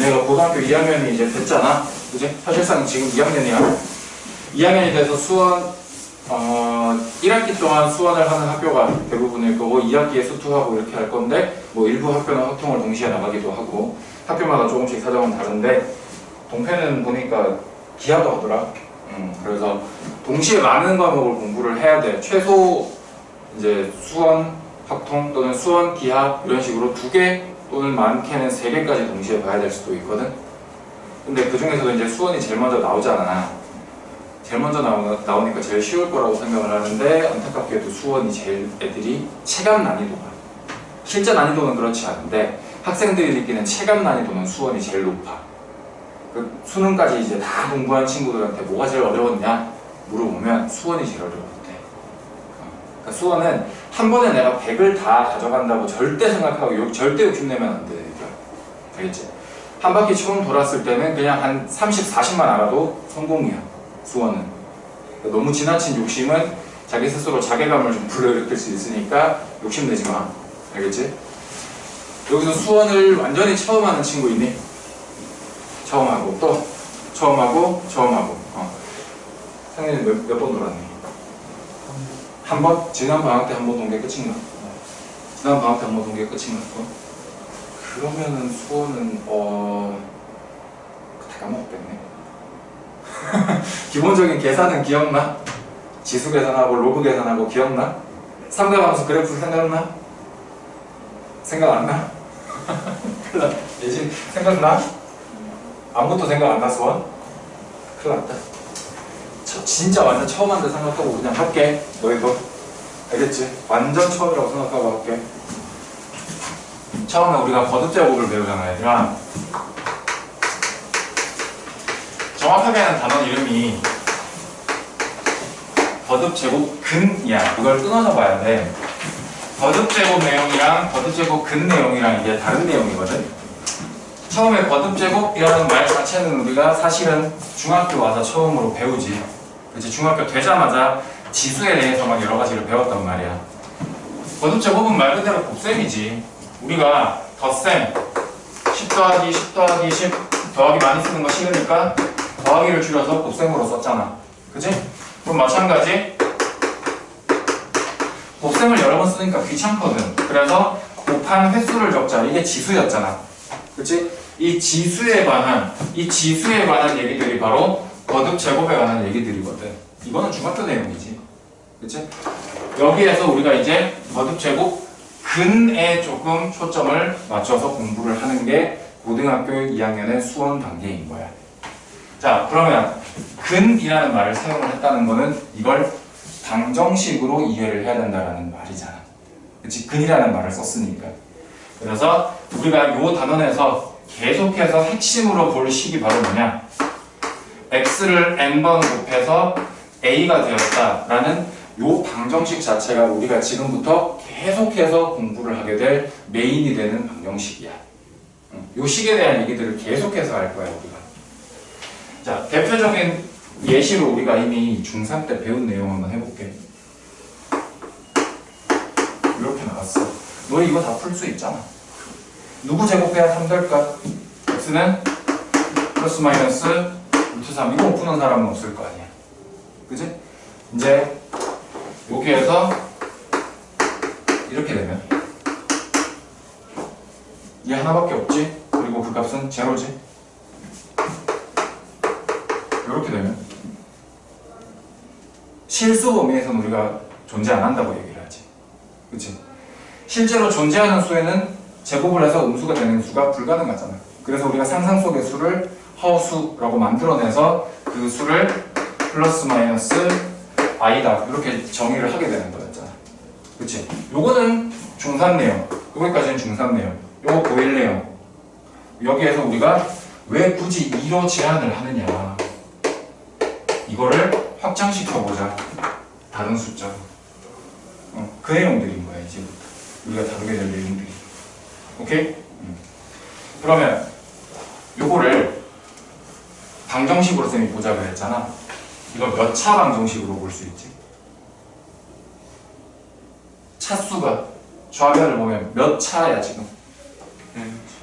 내가 고등학교 2학년이 이제 됐잖아. 그지? 사실상 지금 2학년이야. 2학년이 돼서 수원 1학기 동안 수원을 하는 학교가 대부분일 거고 2학기에 수투하고 이렇게 할 건데 뭐 일부 학교는 학통을 동시에 나가기도 하고 학교마다 조금씩 사정은 다른데 동편은 보니까 기하도 하더라. 그래서 동시에 많은 과목을 공부를 해야 돼. 최소 이제 수원, 학통 또는 수원, 기하 이런 식으로 2개 또는 많게는 3개까지 동시에 봐야 될 수도 있거든. 근데 그 중에서도 이제 수원이 제일 먼저 나오잖아. 제일 먼저 나오니까 제일 쉬울 거라고 생각을 하는데 안타깝게도 수원이 제일 애들이 체감 난이도가 실제 난이도는 그렇지 않은데 학생들이 느끼는 체감 난이도는 수원이 제일 높아. 그 수능까지 이제 다 공부한 친구들한테 뭐가 제일 어려웠냐 물어보면 수원이 제일 어려웠대. 그러니까 수원은 한 번에 내가 100을 다 가져간다고 절대 생각하고 절대 욕심내면 안 돼. 알겠지? 한 바퀴 처음 돌았을 때는 그냥 한 30, 40만 알아도 성공이야. 수원은. 너무 지나친 욕심은 자기 스스로 자괴감을 좀 불러일으킬 수 있으니까 욕심내지 마. 알겠지? 여기서 수원을 완전히 처음 하는 친구 있니? 처음 하고 또 처음 하고 상현이 몇 번 놀았니? 한 번? 지난 방학 때 한 번 동계 끝인가? 지난 방학 때 한 번 동계 끝인가? 그러면은 수원은 다 까먹었겠네. 기본적인 계산은 기억나? 지수 계산하고 로그 계산하고 기억나? 삼각함수 그래프 생각나? 생각 안 나? 큰일 났다. 예진 생각나? 아무것도 생각 안 나, 수원? 큰일 났다. 진짜 완전 처음 한다 생각하고 그냥 할게. 너 이거 알겠지? 완전 처음이라고 생각하고 할게. 처음에 우리가 거듭제곱을 배우잖아, 얘들아. 정확하게 하는 단어 이름이 거듭제곱근이야. 이걸 끊어서 봐야 돼. 거듭제곱 내용이랑 거듭제곱 근 내용이랑 이게 다른 내용이거든. 처음에 거듭제곱이라는 말 자체는 우리가 사실은 중학교 와서 처음으로 배우지. 그치? 중학교 되자마자 지수에 대해서 막 여러 가지를 배웠단 말이야. 거듭제곱은 말 그대로 곱셈이지. 우리가 덧셈 10 더하기 10 더하기 10 더하기 많이 쓰는 거 싫으니까 더하기를 줄여서 곱셈으로 썼잖아. 그치? 그럼 마찬가지 곱셈을 여러 번 쓰니까 귀찮거든. 그래서 곱한 횟수를 적자. 이게 지수였잖아. 그치? 이 지수에 관한 얘기들이 바로 거듭제곱에 관한 얘기들이거든. 이거는 중학교 내용이지. 그치? 여기에서 우리가 이제 거듭제곱 근에 조금 초점을 맞춰서 공부를 하는 게 고등학교 2학년의 수원 단계인 거야. 자, 그러면 근이라는 말을 사용을 했다는 거는 이걸 방정식으로 이해를 해야 된다는 말이잖아. 그치? 근이라는 말을 썼으니까. 그래서 우리가 이 단원에서 계속해서 핵심으로 볼 식이 바로 뭐냐? x를 n번 곱해서 a가 되었다라는 이 방정식 자체가 우리가 지금부터 계속해서 공부를 하게 될 메인이 되는 방정식이야. 이 식에 대한 얘기들을 계속해서 할 거야, 우리가. 자, 대표적인 예시로 우리가 이미 중3 때 배운 내용 한번 해볼게. 이렇게 나왔어. 너 이거 다 풀 수 있잖아. 누구 제곱해야 3 될까? x는 플러스 마이너스 루트 3. 이거 못 푸는 사람은 없을 거 아니야. 그지? 이제 여기에서 이렇게 되면 얘 하나밖에 없지? 그리고 그 값은 제로지? 이렇게 되면 실수 범위에서는 우리가 존재 안 한다고 얘기를 하지. 그치? 실제로 존재하는 수에는 제곱을 해서 음수가 되는 수가 불가능하잖아. 그래서 우리가 상상 속의 수를 허수라고 만들어내서 그 수를 플러스 마이너스 i다 이렇게 정의를 하게 되는 거였잖아. 그치? 요거는 중3 내용, 여기까지는 중3 내용, 요거 고1 내용. 여기에서 우리가 왜 굳이 2로 제한을 하느냐, 이거를 확장시켜보자. 다른 숫자. 그 내용들인 거야, 이제부터. 우리가 다루게 될 내용들이. 오케이? 그러면 요거를 방정식으로 쌤이 보자고 했잖아. 이걸 몇 차 방정식으로 볼 수 있지? 차수가 좌변을 보면 몇 차야 지금?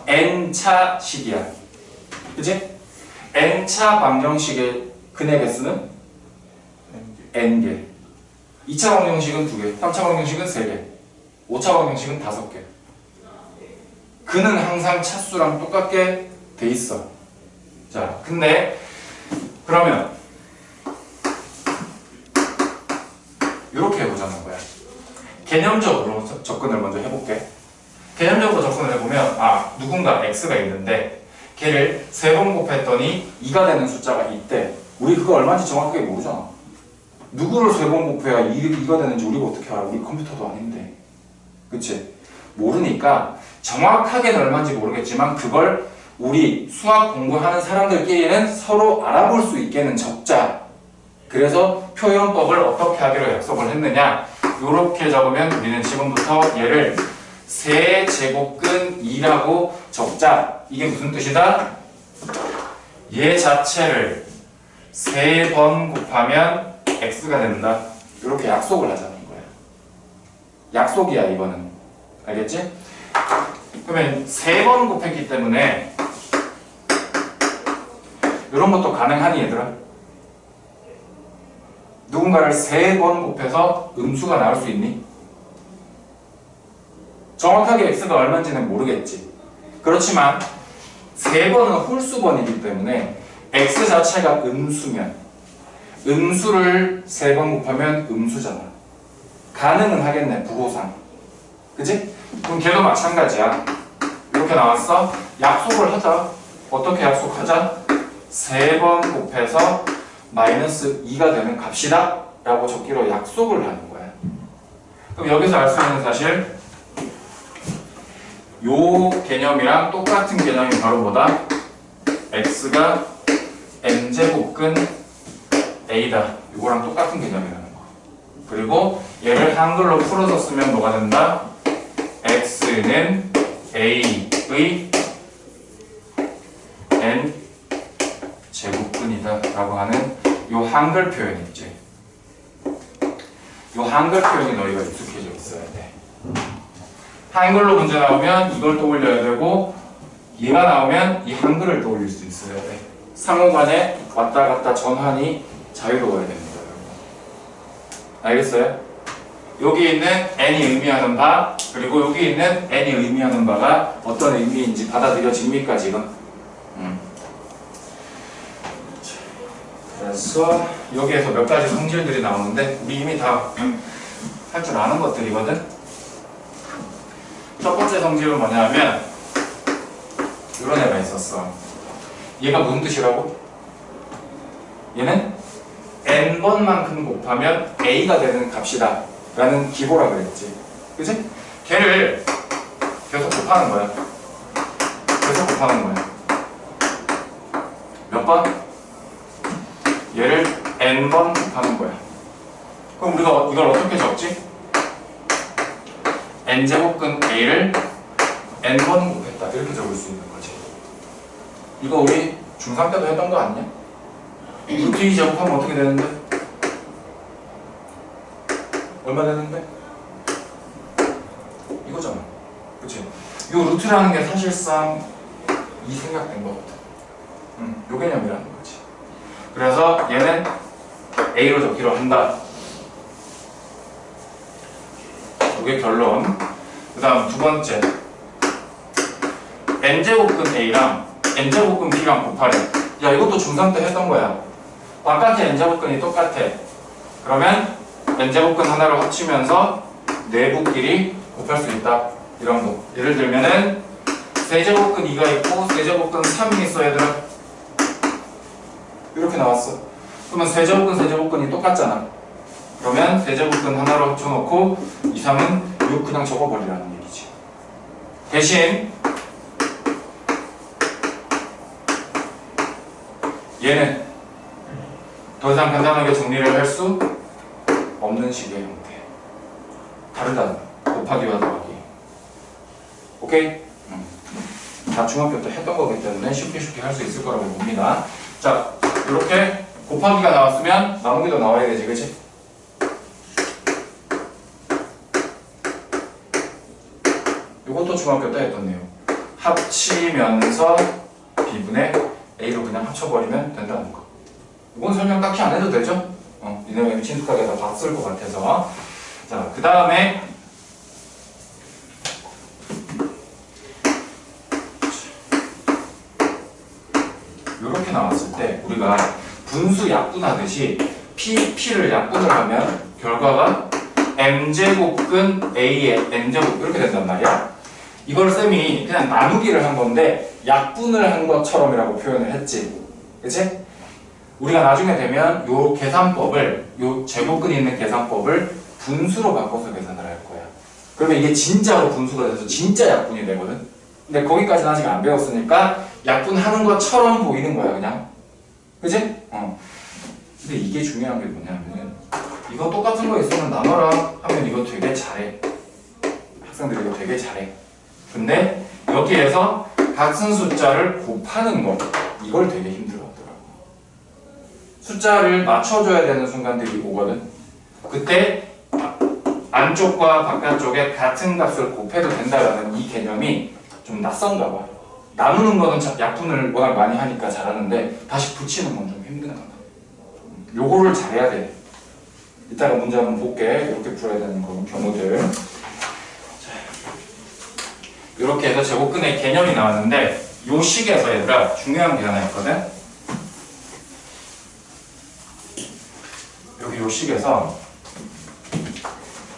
n차 식이야. 그치? n차 방정식의 근의 개수는 n개. 2차 방정식은 2개, 3차 방정식은 3개, 5차 방정식은 5개. 근은 항상 차수랑 똑같게 돼 있어. 자, 근데 그러면 이렇게 해보자는 거야. 개념적으로 접근을 먼저 해볼게. 개념적으로 접근을 해보면 누군가 x가 있는데 걔를 3번 곱했더니 2가 되는 숫자가 있대. 우리 그거 얼마인지 정확하게 모르잖아. 누구를 3번 곱해야 2가 되는지 우리가 어떻게 알아? 우리 컴퓨터도 아닌데. 그치? 모르니까 정확하게는 얼마인지 모르겠지만 그걸 우리 수학 공부하는 사람들끼리는 서로 알아볼 수 있게는 적자. 그래서 표현법을 어떻게 하기로 약속을 했느냐, 이렇게 적으면 우리는 지금부터 얘를 세제곱근 2라고 적자. 이게 무슨 뜻이다? 얘 자체를 3번 곱하면 x가 된다. 이렇게 약속을 하자는 거야. 약속이야 이거는. 알겠지? 그러면 3번 곱했기 때문에 이런 것도 가능하니 얘들아? 누군가를 3번 곱해서 음수가 나올 수 있니? 정확하게 x가 얼마인지는 모르겠지. 그렇지만 3번은 홀수번이기 때문에 x 자체가 음수면 음수를 3번 곱하면 음수잖아. 가능은 하겠네, 부호상. 그치? 그럼 걔도 마찬가지야. 이렇게 나왔어? 약속을 하자. 어떻게 약속하자? 3번 곱해서 마이너스 2가 되는 값이다 라고 적기로 약속을 하는 거야. 그럼 여기서 알 수 있는 사실, 요 개념이랑 똑같은 개념이 바로 뭐다? x가 n제곱근 a다. 이거랑 똑같은 개념이라는 거. 그리고 얘를 한글로 풀어서 쓰면 뭐가 된다? x는 a의 n 제곱근이다 라고 하는 요 한글 표현 있지. 요 한글 표현이 너희가 익숙해져 있어야 돼. 한글로 문제 나오면 이걸 떠올려야 되고, 얘가 나오면 이 한글을 떠올릴 수 있어야 돼. 상호간에 왔다 갔다 전환이 자유로워야 됩니다, 여러분. 알겠어요? 여기 있는 n이 의미하는 바, 그리고 여기 있는 n이 의미하는 바가 어떤 의미인지 받아들여집니까, 지금? 그래서 여기에서 몇 가지 성질들이 나오는데 우리 이미 다 할 줄 아는 것들이거든. 첫 번째 성질은 뭐냐면 이런 애가 있었어. 얘가 무슨 뜻이라고? 얘는 n번만큼 곱하면 a가 되는 값이다 라는 기호라 그랬지. 그치? 걔를 계속 곱하는 거야. 계속 곱하는 거야. 몇 번? 얘를 n번 곱하는 거야. 그럼 우리가 이걸 어떻게 적지? n제곱근 a를 n번 곱했다 이렇게 적을 수 있는 거지. 이거 우리 중3 때도 했던 거 아니냐? 루트 2 제곱하면 어떻게 되는데? 얼마 되는데? 이거잖아. 그치? 이 루트라는 게 사실상 이 생각된 거거든. 요 개념이라는 거지. 그래서 얘는 a로 적기로 한다. 이게 결론. 그 다음 두 번째, n제곱근 a랑 n제곱근 b랑 곱하래. 야, 이것도 중3 때 했던 거야. 바깥에 n제곱근이 똑같아. 그러면 n제곱근 하나를 합치면서 내부끼리 곱할 수 있다. 이런 거. 예를 들면은 세제곱근 2가 있고 세제곱근 3이 있어, 얘들아. 이렇게 나왔어. 그러면 세제곱근이 똑같잖아. 그러면 세제곱근 하나로 합쳐놓고 2, 3은 6 그냥 적어버리라는 얘기지. 대신 얘는 더 이상 간단하게 정리를 할 수 없는 식의 형태. 다르다. 곱하기와 더하기. 오케이? 다 중학교 때 했던 거기 때문에 쉽게 할 수 있을 거라고 봅니다. 자, 이렇게 곱하기가 나왔으면 나누기도 나와야 되지, 그치? 이것도 중학교 때 했던 내용. 합치면서 B분의 A로 그냥 합쳐버리면 된다는 거. 이건 설명 딱히 안 해도 되죠? 니네 친숙하게 다 봤을 것 같아서. 자, 그 다음에 이렇게 나왔을 때 우리가 분수 약분하듯이 P를 약분을 하면 결과가 M제곱근 A의 N제곱 이렇게 된단 말이야. 이걸 쌤이 그냥 나누기를 한 건데 약분을 한 것처럼이라고 표현을 했지. 그치? 우리가 나중에 되면 요 계산법을, 요 제곱근이 있는 계산법을 분수로 바꿔서 계산을 할 거야. 그러면 이게 진짜로 분수가 돼서 진짜 약분이 되거든. 근데 거기까지는 아직 안 배웠으니까 약분하는 것처럼 보이는 거야, 그냥. 그치? 근데 이게 중요한 게 뭐냐면 이거 똑같은 거 있으면 나눠라 하면 이거 되게 잘해. 학생들이 이거 되게 잘해. 근데 여기에서 같은 숫자를 곱하는 거, 이걸 되게 힘들어하더라고. 숫자를 맞춰줘야 되는 순간들이 오거든. 그때 안쪽과 바깥쪽에 같은 값을 곱해도 된다라는 이 개념이 좀 낯선가 봐. 나누는 거는 약분을 워낙 많이 하니까 잘하는데 다시 붙이는 건 좀 힘든가 봐. 요거를 잘해야 돼. 이따가 문제 한번 볼게. 이렇게 풀어야 되는 경우들. 이렇게 해서 제곱근의 개념이 나왔는데 요 식에서 얘들아 중요한 게 하나 있거든. 여기 요 식에서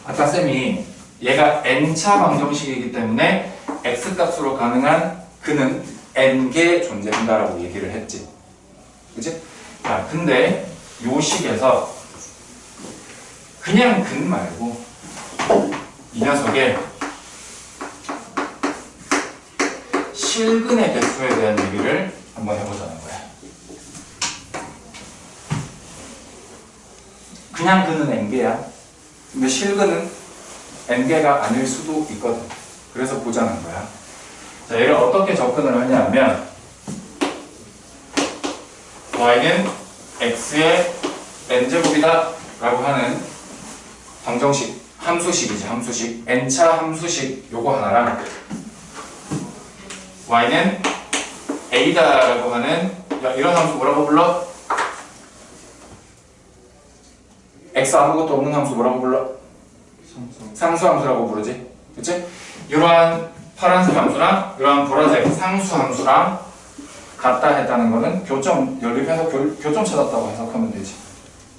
아까 쌤이 얘가 n차 방정식이기 때문에 x값으로 가능한 근은 n개 존재한다라고 얘기를 했지. 그치? 자, 근데 요 식에서 그냥 근 말고 이 녀석의 실근의 개수에 대한 얘기를 한번 해보자는 거야. 그냥 근은 n개야. 근데 실근은 n개가 아닐 수도 있거든. 그래서 보자는 거야. 자, 얘를 어떻게 접근을 하냐면 y는 x의 n제곱이다 라고 하는 방정식, 함수식이지, 함수식. n차 함수식 요거 하나랑 y는 a다 라고 하는, 야, 이런 함수 뭐라고 불러? x 아무것도 없는 함수 뭐라고 불러? 상수함수라고 부르지. 그치? 이러한 파란색 함수랑 이러한 보라색 상수함수랑 같다 했다는 거는 교점 연립해서 교점 찾았다고 해석하면 되지.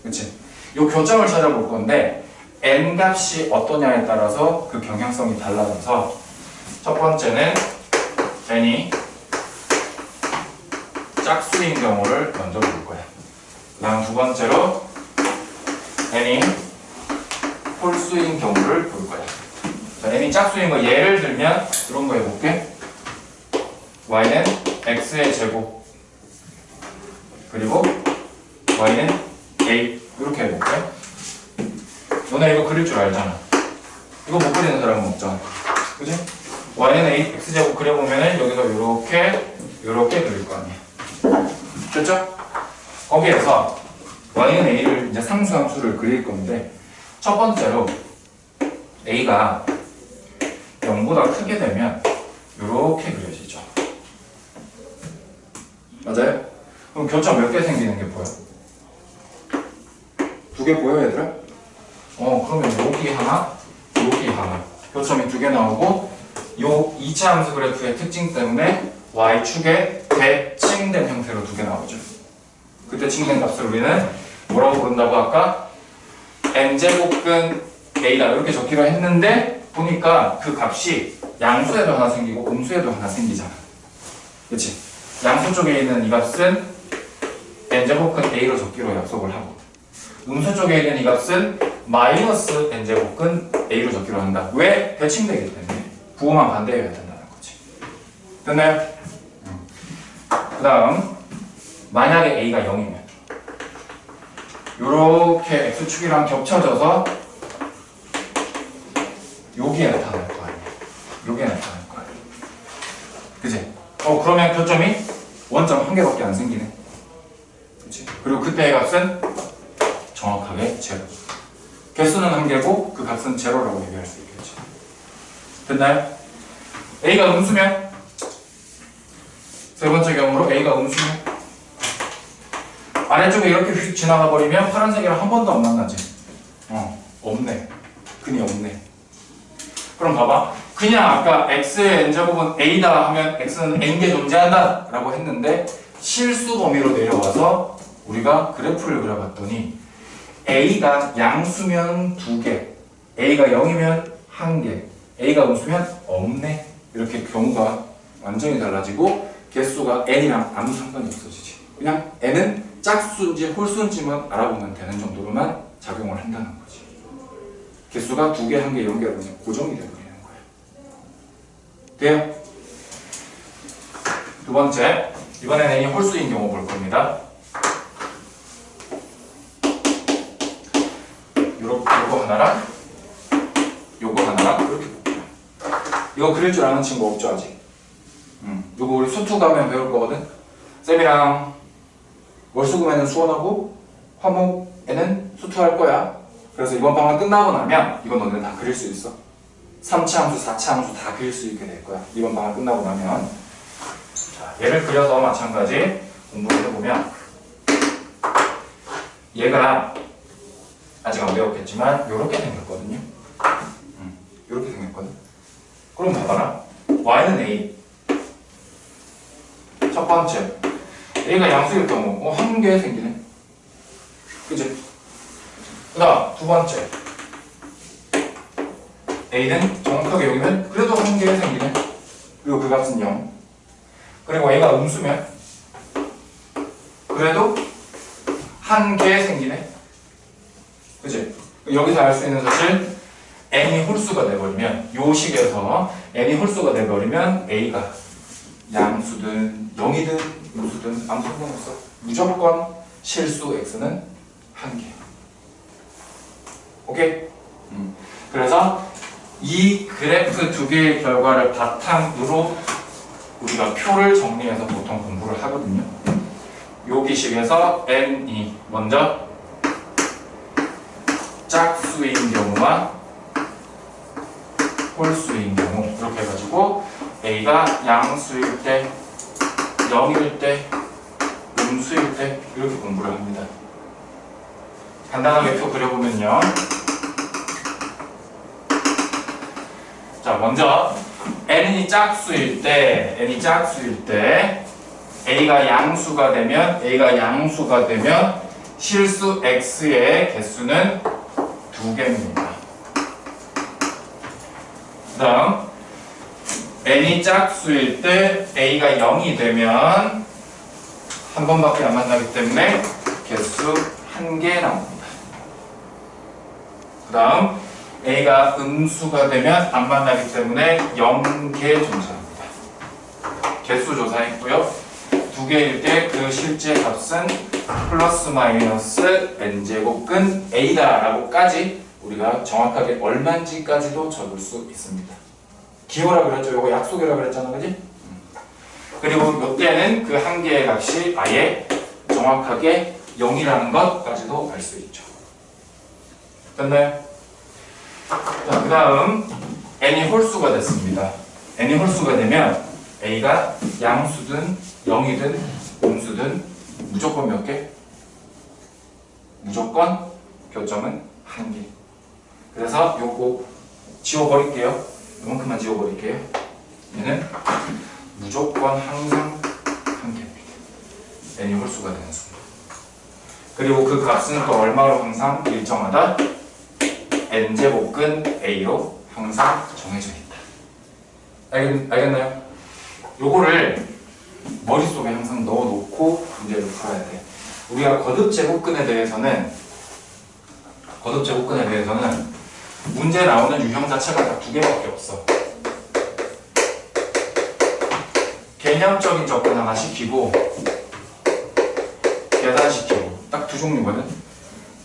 그치? 이 교점을 찾아볼 건데 n 값이 어떠냐에 따라서 그 경향성이 달라져서 첫 번째는 n이 짝수인 경우를 먼저 볼 거야. 그 다음 두 번째로 n이 홀수인 경우를 볼 거야. 자, n이 짝수인 거 예를 들면 이런 거 해볼게. y는 x의 제곱 그리고 y는 a 이렇게 해볼게. 너네 이거 그릴 줄 알잖아. 이거 못 그리는 사람은 없잖아. 그지? y는 a x제곱 그려보면은 여기서 요렇게 그릴 거 아니야. 됐죠? 거기에서 y는 a를 이제 상수함수를 그릴 건데 첫 번째로 a가 0보다 크게 되면 이렇게 그려지죠. 맞아요? 그럼 교점 몇 개 생기는 게 보여? 두 개 보여, 얘들아? 그러면 여기 하나, 여기 하나. 교점이 두 개 나오고 요 2차 함수 그래프의 특징 때문에 y축에 대칭된 형태로 두 개 나오죠. 그 대칭된 값을 우리는 뭐라고 부른다고 아까? n제곱근 a다 이렇게 적기로 했는데 보니까 그 값이 양수에도 하나 생기고 음수에도 하나 생기잖아. 그치? 양수 쪽에 있는 이 값은 n제곱근 a로 적기로 약속을 하고 음수 쪽에 있는 이 값은 마이너스 n제곱근 a로 적기로 한다. 왜? 대칭되기 때문에 부호만 반대해야 된다는 거지. 됐나요? 그 다음 만약에 a가 0이면 요렇게 x축이랑 겹쳐져서 여기에 나타날 거 아니야. 여기에 나타날 거 아니야. 그치? 그러면 교점이 원점 한 개밖에 안 생기네. 그치? 그리고 그때의 값은 정확하게 제로. 개수는 한 개고 그 값은 제로라고 얘기할 수 있겠지. 됐나요? A가 음수면 세 번째 경우로 A가 음수면 아래쪽에 이렇게 휙 지나가 버리면 파란색이랑 한 번도 안 만나지. 없네. 근이 없네. 그럼 봐봐. 그냥 아까 x의 n제곱은 a다 하면 x는 n개 존재한다 라고 했는데 실수 범위로 내려와서 우리가 그래프를 그려봤더니 a가 양수면 2개, a가 0이면 1개, a가 음수면 없네. 이렇게 경우가 완전히 달라지고 개수가 n이랑 아무 상관이 없어지지. 그냥 n은 짝수인지 홀수인지만 알아보면 되는 정도로만 작용을 한다는 거지. 개수가 2개, 1개, 0개로 그냥 고정이 되버리는 거야. 돼요? 두 번째, 이번엔 n이 홀수인 경우 볼 겁니다. 요거 하나랑 요거 하나랑 이렇게 볼게요. 이거 그릴 줄 아는 친구 없죠 아직? 요거 우리 수투 가면 배울 거거든? 쌤이랑 월수금에는 수원하고 화목에는 수투할 거야. 그래서 이번 방학 끝나고 나면 이건 너네 다 그릴 수 있어. 3차 함수, 4차 함수 다 그릴 수 있게 될 거야. 이번 방학 끝나고 나면. 자, 얘를 그려서 마찬가지 공부를 해보면 얘가 아직 안 배웠겠지만 요렇게 생겼거든요. 요렇게 생겼거든. 그럼 봐봐라. y는 a. 첫 번째, a가 양수일 경우 한 개 생기네. 그치? 그 다음 두 번째, a는 정확하게 0이면 그래도 한 개 생기네. 그리고 그 값은 0. 그리고 a가 음수면 그래도 한 개 생기네. 그치? 여기서 알 수 있는 사실 n이 홀수가 돼버리면 요 식에서 n이 홀수가 돼버리면 a가 양수든 0이든 음수든 아무 상관없어. 무조건 실수 x는 한 개. 오케이? 그래서 이 그래프 두 개의 결과를 바탕으로 우리가 표를 정리해서 보통 공부를 하거든요. 여기식에서 n이 먼저 짝수인 경우와 홀수인 경우 이렇게 해가지고 a가 양수일 때, 0일 때, 음수일 때 이렇게 공부를 합니다. 간단하게 표 그려보면요. 자, 먼저 n이 짝수일 때 a가 양수가 되면 실수 x의 개수는 2개입니다. 그 다음 n이 짝수일 때 a가 0이 되면 한 번밖에 안 만나기 때문에 개수 1개 나옵니다. 그 다음 a가 음수가 되면 안 만나기 때문에 0개 존재합니다. 개수 조사했고요. 2개일 때 그 실제 값은 플러스 마이너스 n제곱근 a다 라고까지 우리가 정확하게 얼마인지까지도 적을 수 있습니다. 기호라 그랬죠? 요거 약속이라 그랬잖아, 그지? 그리고 이때는 그 한 개의 값이 아예 정확하게 0이라는 것까지도 알 수 있죠. 됐나요? 자, 그 다음 n이 홀수가 됐습니다. n이 홀수가 되면 a가 양수든 0이든 음수든 무조건 몇 개? 무조건 교점은 1개. 그래서 요거 지워버릴게요. 이만큼만 지워버릴게요. 얘는 무조건 항상 1개입니다. n이 홀수가 되는 순간. 그리고 그 값은 또 얼마로 항상 일정하다? n제곱근 a로 항상 정해져 있다. 알겠나요? 요거를 머릿속에 항상 넣어놓고 문제를 풀어야 돼. 우리가 거듭제곱근에 대해서는 문제 나오는 유형 자체가 딱 2개밖에 없어. 개념적인 접근 하나 시키고 계산시키고 딱 2종류거든.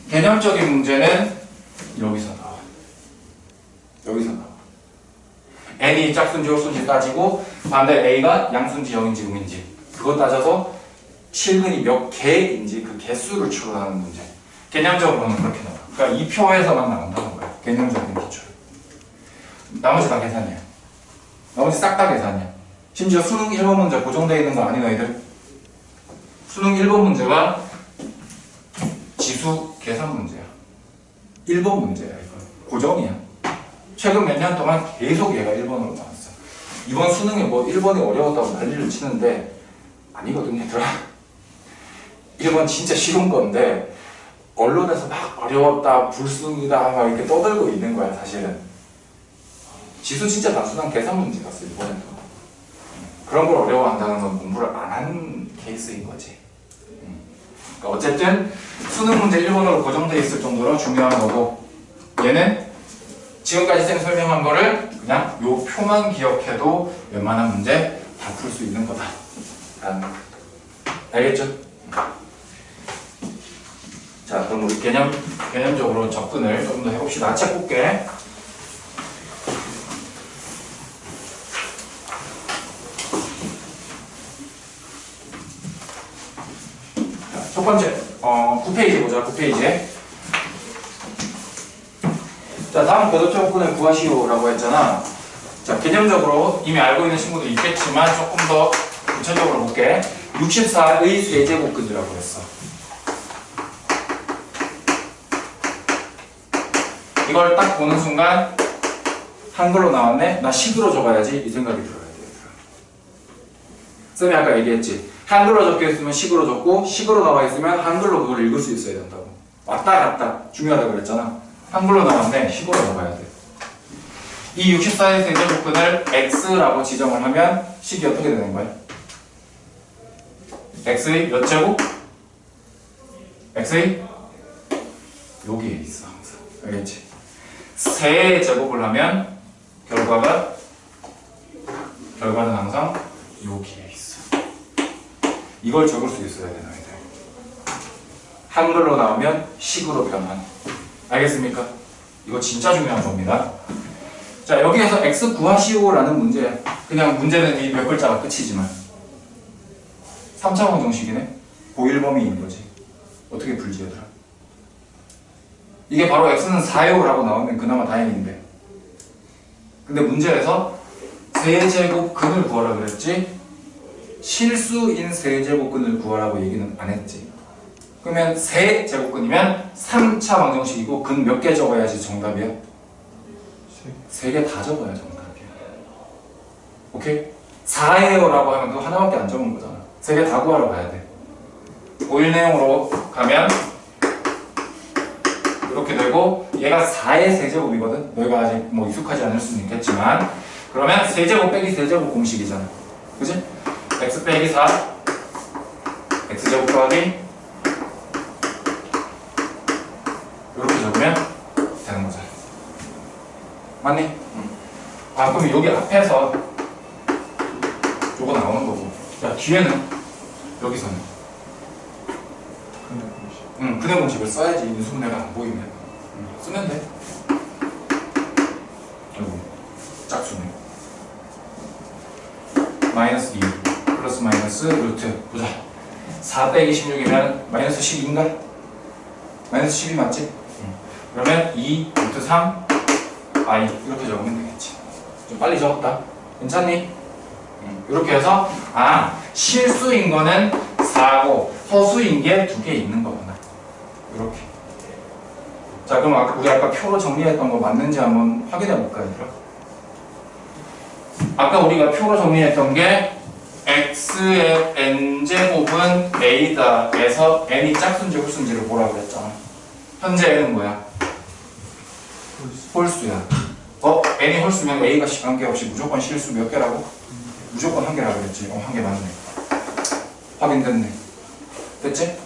개념적인 문제는 여기서 나와. n이 짝수인지 홀수인지 따지고 반대 a가 양수인지 0인지 음인지 그거 따져서 실근이 몇 개인지 그 개수를 추론하는 문제. 개념적으로는 그렇게 나와. 그러니까 이 표에서만 나온다는 거야. 개념적인 기출. 나머지 다 계산이야. 나머지 싹 다 계산이야. 심지어 수능 1번 문제 고정되어 있는 거 아니 너희들? 수능 1번 문제가 지수 계산 문제야. 1번 문제야 이거. 고정이야. 최근 몇 년 동안 계속 얘가 1번으로 나왔어. 이번 수능에 뭐 1번이 어려웠다고 난리를 치는데 아니거든 얘들아. 1번 진짜 쉬운 건데 언론에서 막 어려웠다, 불순이다 막 이렇게 떠들고 있는 거야 사실은. 지수 진짜 단순한 계산 문제 같어 이번에도. 그런 걸 어려워한다는 건 공부를 안 한 케이스인 거지. 그러니까 어쨌든 수능 문제 1번으로 고정돼 있을 정도로 중요한 거고, 얘는 지금까지 쌤 설명한 거를 그냥 요 표만 기억해도 웬만한 문제 다 풀 수 있는 거다 라는 거. 알겠죠? 자, 그럼 우리 개념적으로 접근을 좀 더 해봅시다. 책 볼게. 자, 첫 번째, 9페이지 보자. 9페이지. 자, 다음 거듭 조건을 구하시오라고 했잖아. 자, 개념적으로 이미 알고 있는 친구도 있겠지만 조금 더 구체적으로 볼게. 64의 세제곱근이라고 했어. 이걸 딱 보는 순간 한글로 나왔네? 나 식으로 적어야지 이 생각이 들어야 돼. 쌤이 아까 얘기했지. 한글로 적혀 있으면 식으로 적고 식으로 나와 있으면 한글로 그걸 읽을 수 있어야 된다고. 왔다 갔다 중요하다고 그랬잖아. 한글로 나왔네. 식으로 적어야 돼. 이 64의 세제곱근을 x라고 지정을 하면 식이 어떻게 되는 거야? x의 몇 제곱? x의 여기에 있어 항상. 알겠지? 세 제곱을 하면 결과는 항상 여기에 있어. 이걸 적을 수 있어야 돼 너희들. 한글로 나오면 식으로 변환. 알겠습니까? 이거 진짜 중요한 겁니다. 자, 여기에서 x 구하시오라는 문제야. 그냥 문제는 이 몇 글자가 끝이지만 3차원 정식이네. 고일범위인 거지. 어떻게 풀지 얘들아? 이게 바로 x는 4요라고 나오면 그나마 다행인데, 근데 문제에서 세제곱근을 구하라 그랬지 실수인 세제곱근을 구하라고 얘기는 안 했지. 그러면 세제곱근이면 3차 방정식이고 근 몇 개 적어야지 정답이야? 3개 다 적어야 정답이야. 오케이? 4예요라고 하면 그거 하나밖에 안 적은 거잖아. 3개 다 구하러 가야 돼. 오일 내용으로 가면 이렇게 되고, 얘가 4의 세제곱이거든. 너희가 아직 뭐 익숙하지 않을 수는 있겠지만, 그러면 세제곱 빼기 세제곱 공식이잖아. 그치? x 빼기 4 x제곱 더하기 이렇게 적으면 되는 거잖아. 맞니? 응. 아, 그럼 여기 앞에서 요거 나오는 거고, 야, 뒤에는 여기서는 근해 공식을 써야지. 인수분해가 안 보이면 쓰면 돼. 아이고 짝수네. 마이너스 2 플러스 마이너스 루트. 보자. 4 빼기 16이면 마이너스 10인가? 마이너스 10이 맞지? 그러면 2 루트 3 i 이렇게 적으면 되겠지. 좀 빨리 적었다. 괜찮니? 이렇게 해서 실수인 거는 4고 허수인 게 2개 있는 거구나. 이렇게. 자, 그럼 우리 아까 표로 정리했던 거 맞는지 한번 확인해 볼까요, 얘들아? 아까 우리가 표로 정리했던 게 x의 n제곱은 a다 에서 n이 짝수인지 홀수인지를 보라고 그랬잖아. 현재 n은 뭐야? 홀수야. n이 홀수면 a가 관계없이 무조건 실수 몇 개라고? 무조건 한 개라고 그랬지. 한 개 맞네. 확인됐네. 됐지?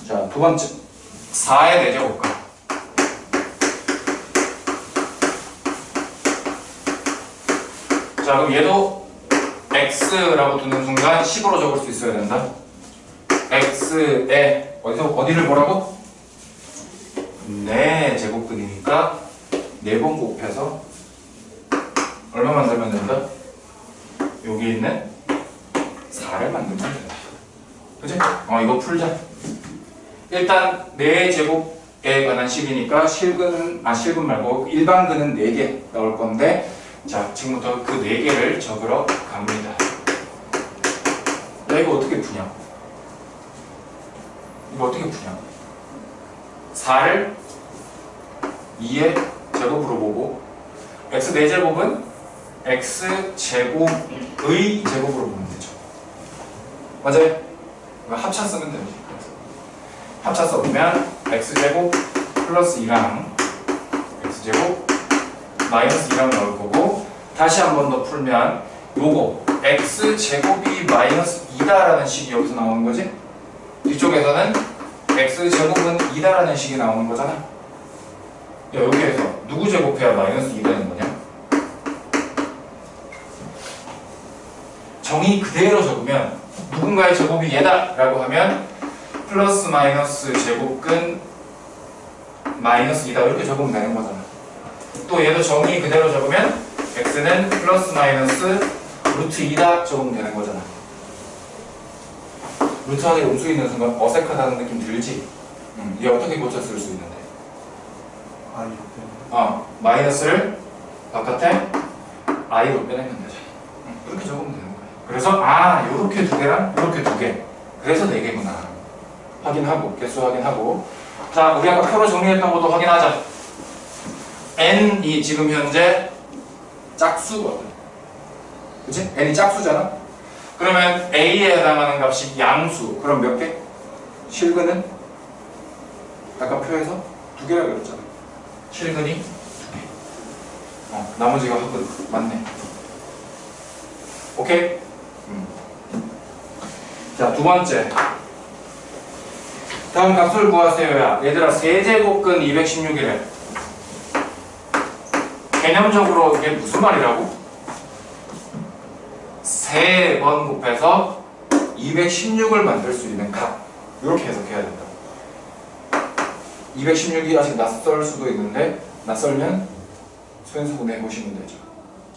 자, 두 번째 4의 4제곱과 자, 그럼 얘도 x라고 두는 순간 10으로 적을 수 있어야 된다. x에 어디를 보라고? 4제곱근이니까 4번 곱해서 얼마 만들면 된다? 여기 있는 4를 만들면 된다. 그치? 이거 풀자. 일단 4제곱에 관한 식이니까 실근 말고 일반근은 4개 나올 건데, 자, 지금부터 그 4개를 적으러 갑니다. 야, 이거 어떻게 푸냐? 4를 2의 제곱으로 보고 x 4제곱은 x제곱의 제곱으로 보면 되죠. 맞아요? 이거 합차 쓰면 되죠. 합차 써보면 x제곱 플러스 2랑 x제곱 마이너스 2랑 나올 거고, 다시 한 번 더 풀면 요거 x제곱이 마이너스 2다라는 식이 여기서 나오는 거지? 뒤쪽에서는 x제곱은 2다라는 식이 나오는 거잖아. 야, 여기에서 누구 제곱해야 마이너스 2가 되는 거냐? 정의 그대로 적으면 누군가의 제곱이 얘다 라고 하면 플러스 마이너스 제곱근 마이너스 2다 이렇게 적으면 되는 거잖아. 또 얘도 정의 그대로 적으면 x는 플러스 마이너스 루트 2다 적으면 되는 거잖아. 루트 안에 음수 있는 순간 어색하다는 느낌 들지? 얘 어떻게 고쳐 쓸 수 있는데? 마이너스를 바깥에 i로 빼내면 되죠. 이렇게 적으면 되는 거예요. 그래서 요렇게 두 개랑 요렇게 두 개, 그래서 네 개구나 확인하고, 개수 확인하고. 자, 우리 아까 표로 정리했던 것도 확인하자. n이 지금 현재 짝수거든. 그치? n이 짝수잖아? 그러면 a에 해당하는 값이 양수. 그럼 몇 개? 실근은? 아까 표에서 두 개라고 그랬잖아. 실근이 두 개. 나머지가 합은 맞네. 오케이? 자, 두 번째. 다음 값을 구하세요야. 얘들아, 세제곱근 216이래. 개념적으로 이게 무슨 말이라고? 3번 곱해서 216을 만들 수 있는 값. 이렇게 해석해야 된다. 216이 아직 낯설 수도 있는데, 낯설면 소인수분해 해보시면 되죠.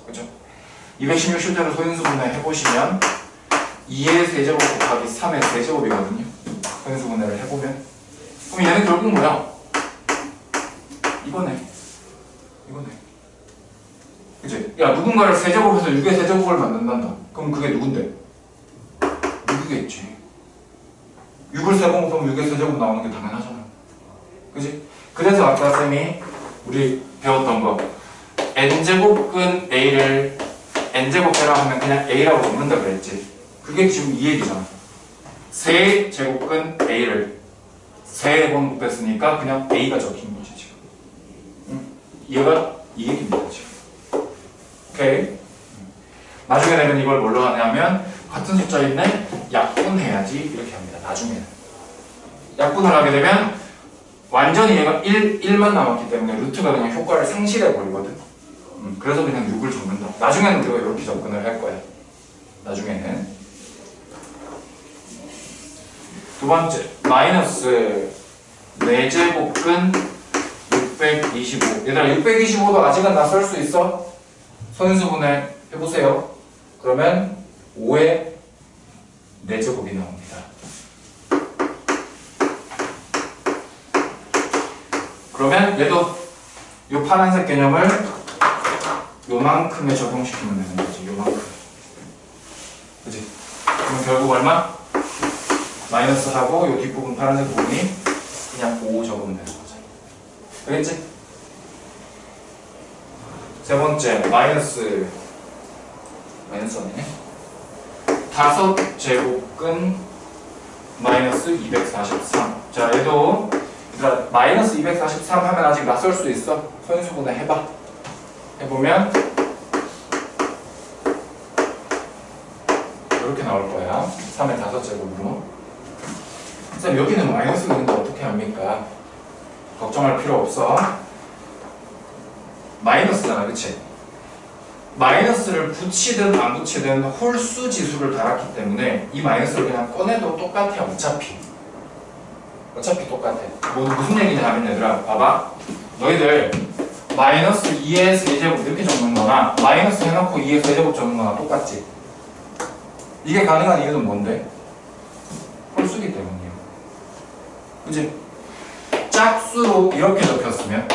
그죠? 216 실제로 소인수분해 해보시면 2의 세제곱 곱하기 3의 세제곱이거든요. 소인수분해를 해보면. 그럼 얘는 결국 뭐야? 이거네. 그치? 야, 누군가를 세제곱해서 6의 세제곱을 만든단다. 그럼 그게 누군데? 6이겠지. 6을 세번 곱하면 6의 세제곱 나오는 게 당연하잖아. 그치? 그래서 아까 쌤이 우리 배웠던 거, n제곱근 a를 n제곱해라 하면 그냥 a라고 적는다 그랬지. 그게 지금 이 얘기잖아. 세제곱근 a를 3번 곱했으니까 그냥 a가 적힌 거지 지금. 얘가 이 얘기입니다 지금. 오케이. 나중에 되면 이걸 뭘로 하냐면 같은 숫자 있네? 약분해야지 이렇게 합니다. 나중에는. 약분을 하게 되면 완전히 얘가 1만 남았기 때문에 루트가 그냥 효과를 상실해 버리거든. 그래서 그냥 6을 적는다. 나중에는 우리가 이렇게 접근을 할 거야. 나중에는. 두 번째, 마이너스 4제곱근 625. 얘들아, 625도 아직은 낯설 수 있어? 소인수분해 해보세요. 그러면 5의 4제곱이 나옵니다. 그러면 얘도 요 파란색 개념을 요만큼에 적용시키면 되는 거지. 요만큼. 그치? 그럼 결국 얼마? 마이너스 하고 요 뒷부분 파란색 부분이 그냥 5 적으면 되는 거죠. 알겠지? 세 번째, 마이너스 아니네. 5제곱근 마이너스 243. 자, 얘도 얘들아, 마이너스 243 하면 아직 낯설 수 있어. 소인수분해 해봐. 해보면 이렇게 나올 거야. 3의 5제곱으로. 쌤, 여기는 마이너스가 있는데 어떻게 합니까? 걱정할 필요 없어. 마이너스잖아, 그치? 마이너스를 붙이든 안 붙이든 홀수 지수를 달았기 때문에 이 마이너스를 그냥 꺼내도 똑같아. 어차피 똑같아. 무슨 얘기냐 하면 얘들아, 봐봐. 너희들 마이너스 2의 세제곱 이렇게 적는 거나 마이너스 해놓고 2의 세제곱 적는 거나 똑같지? 이게 가능한 이유는 뭔데? 홀수기 때문이에요. 그치? 짝수로 이렇게 적혔으면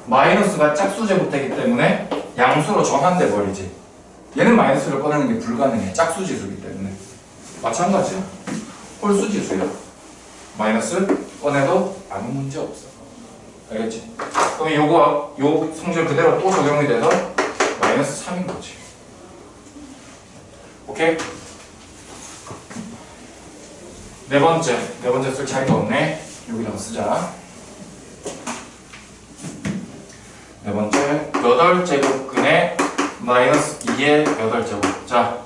마이너스가 짝수 제곱되기 때문에 양수로 전환돼 버리지. 얘는 마이너스를 꺼내는 게 불가능해. 짝수 지수이기 때문에. 마찬가지야. 홀수 지수야. 마이너스 꺼내도 아무 문제 없어. 알겠지? 그럼 요 성질 그대로 또 적용이 돼서 마이너스 3인 거지. 오케이? 네 번째 쓸 차이가 없네. 여기다가 쓰자. 네 번째, 8제곱근의 마이너스 2의 8제곱. 자,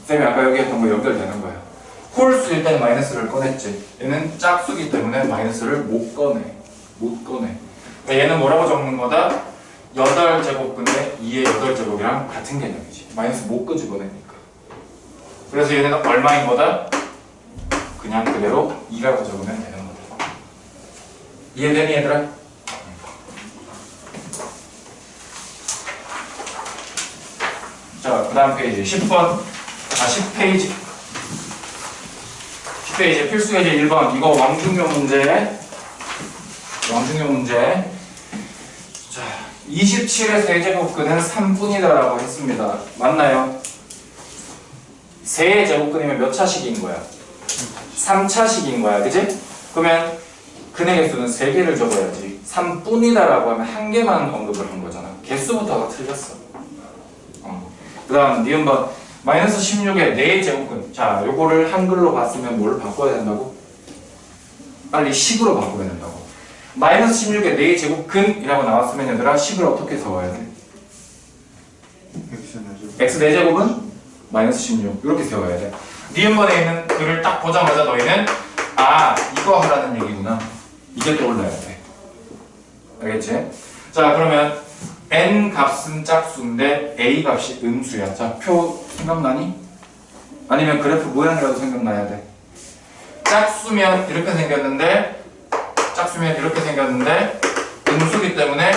쌤이 아까 여기 했던 거 연결되는 거야. 홀수일 때는 마이너스를 꺼냈지. 얘는 짝수기 때문에 마이너스를 못 꺼내. 그러니까 얘는 뭐라고 적는 거다? 8제곱근의 2의 8제곱이랑 같은 개념이지. 마이너스 못 끄집어내니까. 그래서 얘는 얼마인 거다? 그냥 그대로 2라고 적으면 되는 거다. 이해되니 얘들아? 자, 그 다음 페이지 10페이지 10페이지 필수 예제 1번. 이거 왕중요 문제. 자, 27의 세제곱근은 3분이다라고 했습니다. 맞나요? 세의 제곱근이면 몇 차식인 거야? 3차식인 거야. 그지? 그러면 근의 개수는 3개를 적어야지. 3분이다라고 하면 1개만 언급을 한 거잖아. 개수부터가 틀렸어. 그 다음 니은번 마이너스 16의 4의 제곱근. 자, 요거를 한글로 봤으면 뭘 바꿔야 된다고? 빨리 식으로 바꾸면 된다고. 마이너스 16의 4의 제곱근이라고 나왔으면 얘들아 식을 어떻게 세워야 돼? x 4제곱은 마이너스 16 이렇게 세워야 돼. 니은번에 있는 글을 딱 보자마자 너희는 아, 이거 하라는 얘기구나. 이게 떠올라야 돼. 알겠지? 자, 그러면 n 값은 짝수인데 a 값이 음수야. 자, 표 생각나니? 아니면 그래프 모양이라도 생각나야 돼. 짝수면 이렇게 생겼는데 음수기 때문에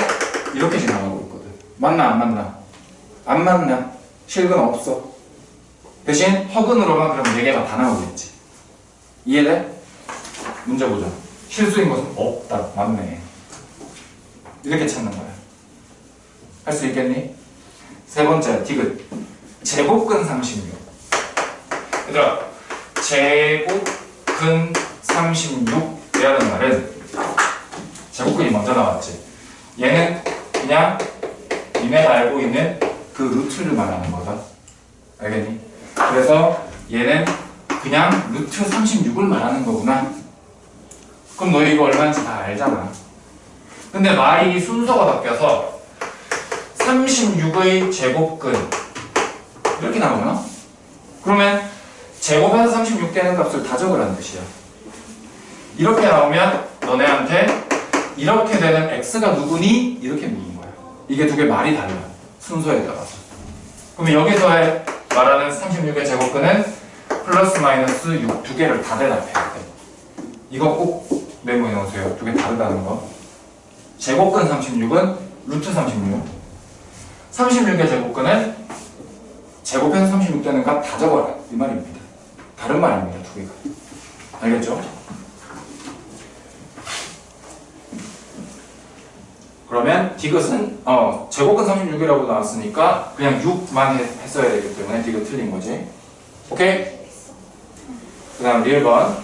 이렇게 지나가고 있거든. 맞나 안 맞나? 안 맞나? 실근 없어. 대신 허근으로만 그럼 4개가 다 나오겠지. 이해돼? 문제 보자. 실수인 것은 없다. 맞네. 이렇게 찾는 거야. 할 수 있겠니? 세 번째, 디귿. 제곱근 36. 얘들아, 제곱근 36이라는 말은 제곱근이 먼저 나왔지. 얘는 그냥 니네가 알고 있는 그 루트를 말하는 거다. 알겠니? 그래서 얘는 그냥 루트 36을 말하는 거구나. 그럼 너희 이거 얼마인지 다 알잖아. 근데 말이 순서가 바뀌어서 36의 제곱근 이렇게 나오나? 그러면 제곱해서 36 되는 값을 다 적으라는 뜻이야. 이렇게 나오면 너네한테 이렇게 되는 x가 누구니? 이렇게 묻는 거야. 이게 두 개 말이 달라. 순서에 따라서. 그러면 여기서 말하는 36의 제곱근은 플러스 마이너스 6 두 개를 다 대답해야 돼. 이거 꼭 메모해 놓으세요. 두 개 다르다는 거. 제곱근 36은 루트 36. 36의 제곱근은 제곱해서 36 되는 값 다 적어라. 이 말입니다. 다른 말입니다. 두 개가. 알겠죠? 그러면 디귿은 제곱근 36이라고 나왔으니까 그냥 6만 했어야 되기 때문에 디귿 틀린 거지. 오케이? 그 다음 1번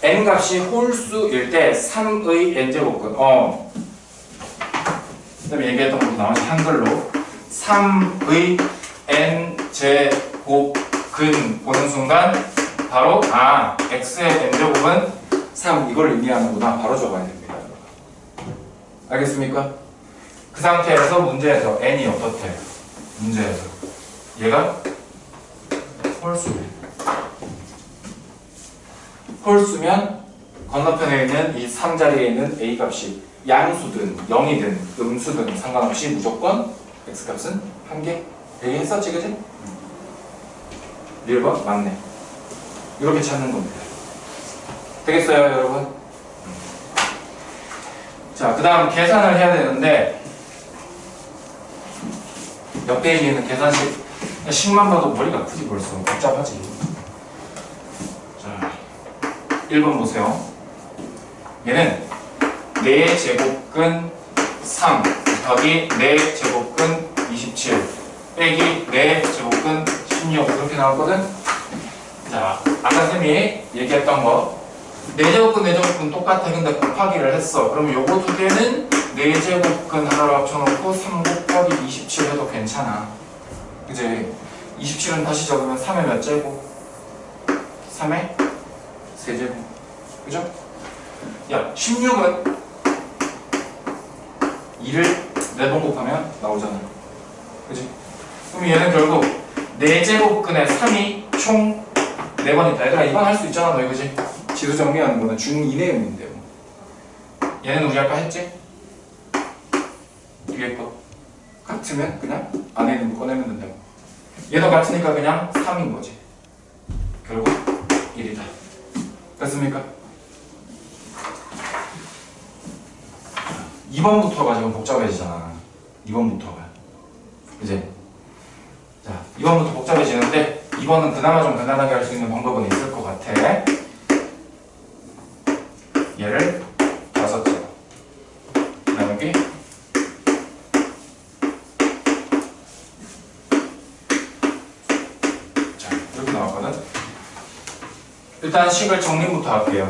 n 값이 홀수일 때 3의 n제곱근. 그다음에 얘기했던 것도 나머지 한글로 3의 n제곱근 보는 순간 바로 x의 n제곱은 3 이걸 의미하는구나. 바로 적어야 됩니다. 알겠습니까? 그 상태에서 문제에서 n이 어떻대? 문제에서 얘가 홀수면 건너편에 있는 이 3자리에 있는 a 값이 양수든 0이든 음수든 상관없이 무조건 x값은 1개 얘기했었지 그지? 1번 맞네. 이렇게 찾는 겁니다. 되겠어요 여러분? 자, 그 다음 계산을 해야 되는데 옆에 있는 계산식 식만 봐도 머리가 아프지 벌써. 복잡하지. 자, 1번 보세요. 얘는 4제곱근 3 곱하기 4제곱근 27 빼기 4제곱근 16 이렇게 나왔거든. 자, 아까 쌤이 얘기했던 거 4제곱근 4제곱근 똑같아. 근데 곱하기를 했어. 그럼 요거 두 개는 4제곱근 하나로 합쳐놓고 3 곱하기 27 해도 괜찮아. 그지? 27은 다시 적으면 3의 몇 제곱? 3의 세제곱. 그죠? 야, 16은 2를 4번 곱하면 나오잖아. 그지? 그럼 얘는 결국 4제곱근에 3이 총 4번 있다. 얘들아, 이건 할 수 있잖아, 너 이거지? 지수 정리하는 거는 중2 내용인데 뭐. 얘는 우리 아까 했지? 뒤에 거 같으면 그냥 안에 있는 거 꺼내면 된다고. 얘도 같으니까 그냥 3인 거지. 결국 1이다. 됐습니까? 2번부터가 지금 복잡해지잖아. 2번부터가. 이제 자, 2번부터 복잡해지는데 2번은 그나마 좀 간단하게 할 수 있는 방법은 있을 것 같아. 얘를 5째 나누기 자, 이렇게 나왔거든. 일단 식을 정리부터 할게요.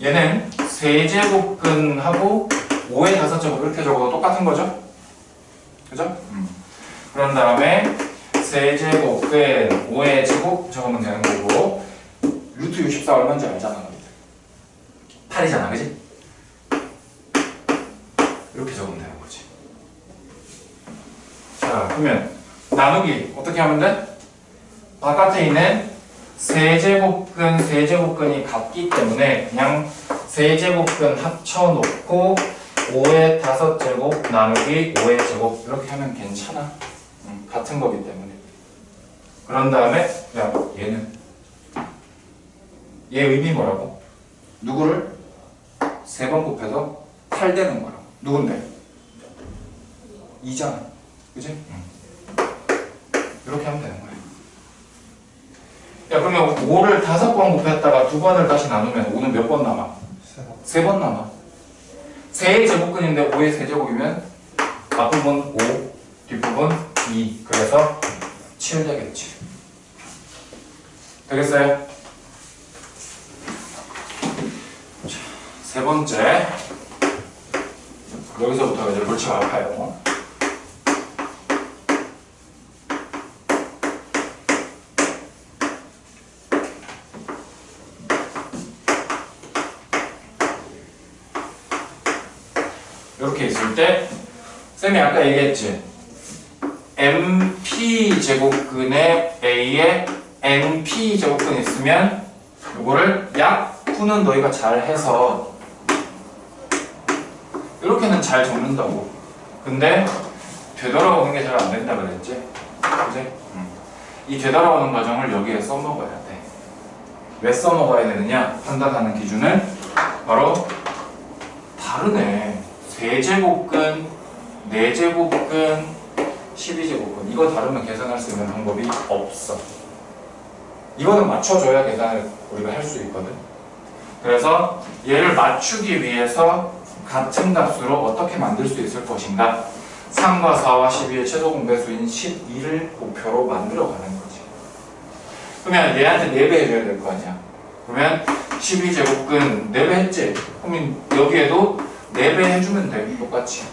얘는 세제곱근하고 5의 5제곱 이렇게 적어도 똑같은 거죠? 그죠? 그런 다음에 세제곱근 5의 제곱 적으면 되는 거고 루트 64 얼마인지 알잖아. 너희들 8이잖아. 그지? 이렇게 적으면 되는 거지. 자, 그러면 나누기 어떻게 하면 돼? 바깥에 있는 세제곱근 세제곱근이 같기 때문에 그냥 세제곱근 합쳐놓고 5의 5제곱 나누기 5의 제곱 이렇게 하면 괜찮아. 같은 거기 때문에. 그런 다음에 야, 얘는 얘 의미 뭐라고? 누구를 3번 곱해서 8 되는 거라고. 누군데? 2잖아. 그지? 이렇게 하면 되는 거야. 야, 그러면 5를 5번 곱했다가 2번을 다시 나누면 5는 몇 번 남아? 3번 남아. 3의 제곱근인데 5의 세제곱이면 앞부분 5, 뒷부분 2. 그래서 7 되겠지. 되겠어요? 자, 세 번째. 여기서부터 이제 골치가 아파요. 이렇게 있을 때 쌤이 아까 얘기했지. MP 제곱근에 A에 NP 제곱근 있으면 이거를 약분은 너희가 잘 해서 이렇게는 잘 적는다고. 근데 되돌아오는 게 잘 안 된다 그랬지? 그지? 이 되돌아오는 과정을 여기에 써먹어야 돼. 왜 써먹어야 되느냐? 판단하는 기준은 바로 다르네. 세제곱근, 4제곱근, 12제곱근 이거 다르면 계산할 수 있는 방법이 없어. 이거는 맞춰줘야 계산을 우리가 할 수 있거든. 그래서 얘를 맞추기 위해서 같은 값으로 어떻게 만들 수 있을 것인가. 3과 4와 12의 최소 공배수인 12를 목표로 만들어가는 거지. 그러면 얘한테 4배 해줘야 될 거 아니야. 그러면 12제곱근 4배 했지? 그러면 여기에도 4배 해주면 돼. 똑같이.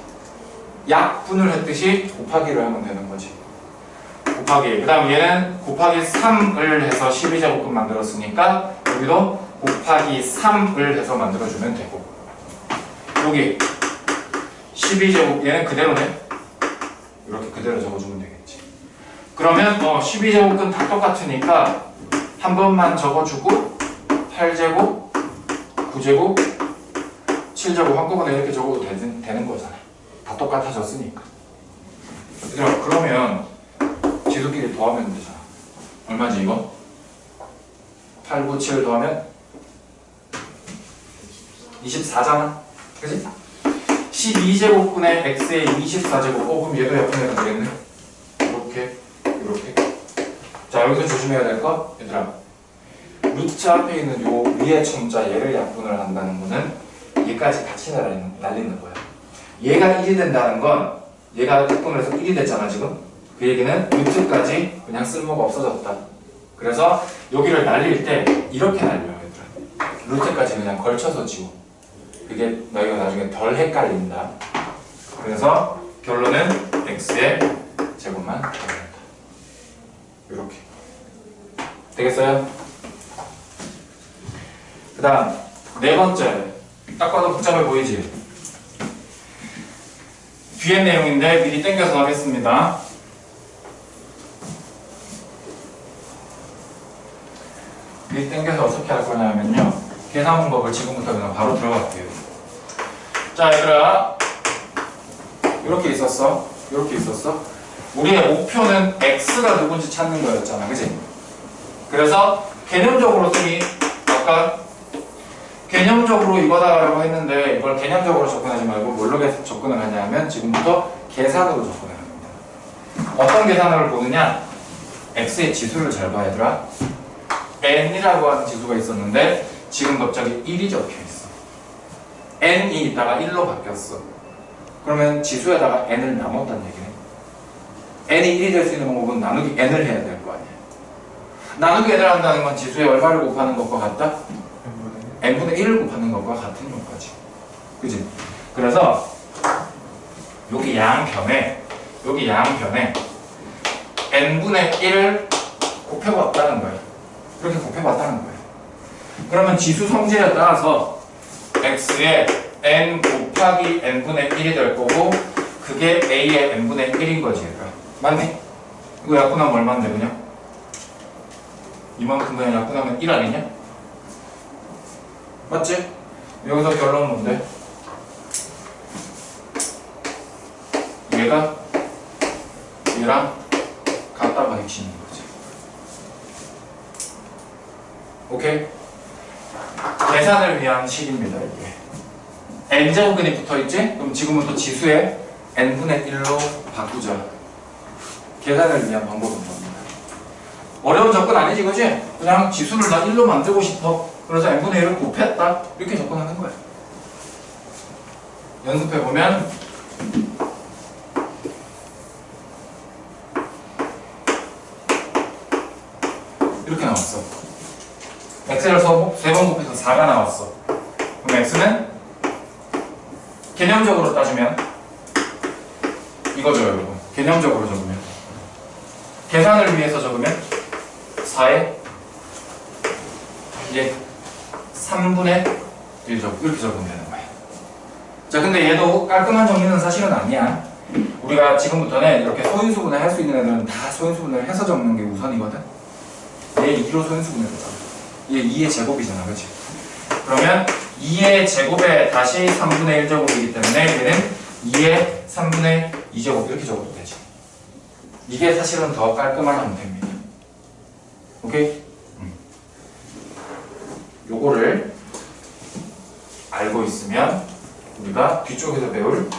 약분을 했듯이 곱하기를 하면 되는 거지. 곱하기. 그 다음 얘는 곱하기 3을 해서 12제곱근 만들었으니까 여기도 곱하기 3을 해서 만들어주면 되고, 여기 12제곱 얘는 그대로네. 이렇게 그대로 적어주면 되겠지. 그러면 12제곱근 다 똑같으니까 한 번만 적어주고 8제곱, 9제곱, 7제곱 한꺼번에 이렇게 적어도 되는 거잖아. 다 똑같아졌으니까. 얘들아, 그러면 지수끼리 더하면 되잖아. 얼마지 이거? 8, 9, 7 더하면 24잖아. 그치? 12제곱분의 x의 24제곱. 그럼 얘도 약분해도 되겠네. 이렇게. 자, 여기서 조심해야 될 거, 얘들아. 루트 앞에 있는 요 위에 첨자 얘를 약분을 한다는 거는 얘까지 같이 날리는 거야. 얘가 1이 된다는 건 얘가 약분을 해서 1이 됐잖아 지금. 그 얘기는 루트까지 그냥 쓸모가 없어졌다. 그래서 여기를 날릴 때 이렇게 날려요, 얘들아. 루트까지 그냥 걸쳐서 지워. 그게 너희가 나중에 덜 헷갈린다. 그래서 결론은 x의 제곱만 더해낸다. 이렇게 되겠어요? 그 다음 네 번째, 딱 봐도 복잡해 보이지? 뒤에 내용인데 미리 땡겨서 하겠습니다. 미리 땡겨서 어떻게 할 거냐면요, 계산 방법을 지금부터 그냥 바로 들어갈게요. 자, 얘들아, 이렇게 있었어. 이렇게 있었어. 우리의 목표는 x가 누군지 찾는 거였잖아, 그치? 그래서 개념적으로 쓰니 아까 개념적으로 이거다라고 했는데, 이걸 개념적으로 접근하지 말고 뭘로 접근을 하냐면 지금부터 계산으로 접근을 합니다. 어떤 계산을 보느냐? x의 지수를 잘 봐, 얘들아. n이라고 하는 지수가 있었는데 지금 갑자기 1이 적혀있어. n이 있다가 1로 바뀌었어. 그러면 지수에다가 n을 나눴다는 얘기네. n이 1이 될 수 있는 방법은 나누기 n을 해야 될 거 아니야. 나누기 n을 한다는 건 지수에 얼마를 곱하는 것과 같다? n분의 1을 곱하는 것과 같은 효과지. 그지? 그래서 여기 양변에 n분의 1을 곱해봤다는 거야. 이렇게 곱해봤다는 거야. 그러면 지수 성질에 따라서 x의 n 곱하기 n분의 1이 될 거고, 그게 a의 n분의 1인 거지. 얘가. 맞니? 이거 약분하면 얼마인데 그냥? 이만큼 그냥 약분하면 1 아니냐? 맞지? 여기서 결론은 뭔데? 얘가 얘랑 같다가 핵심인 거지. 오케이? 계산을 위한 식입니다, 이게. n제곱근이 붙어있지? 그럼 지금부터 지수에 n분의 1로 바꾸자. 계산을 위한 방법은 겁니다. 어려운 접근 아니지, 그지? 그냥 지수를 나 1로 만들고 싶어. 그래서 n분의 1을 곱했다. 이렇게 접근하는 거야. 연습해보면 이렇게 나왔어. x를 3번 곱해서 4가 나왔어. 그럼 x는 개념적으로 따지면 이거죠, 여러분. 개념적으로 적으면, 계산을 위해서 적으면 4에 이제 3분의 1 이렇게 적으면 되는 거야. 자, 근데 얘도 깔끔한 정리는 사실은 아니야. 우리가 지금부터는 이렇게 소인수분해 할 수 있는 애들은 다 소인수분해를 해서 적는 게 우선이거든. 얘 2로 소인수분해 되잖아. 얘 2의 제곱이잖아, 그치? 그러면 2의 제곱에 다시 3분의 1제곱이기 때문에 얘는 2의 3분의 2제곱 이렇게 적어도 되지. 이게 사실은 더 깔끔한 형태입니다. 오케이? 요거를 알고 있으면 우리가 뒤쪽에서 배울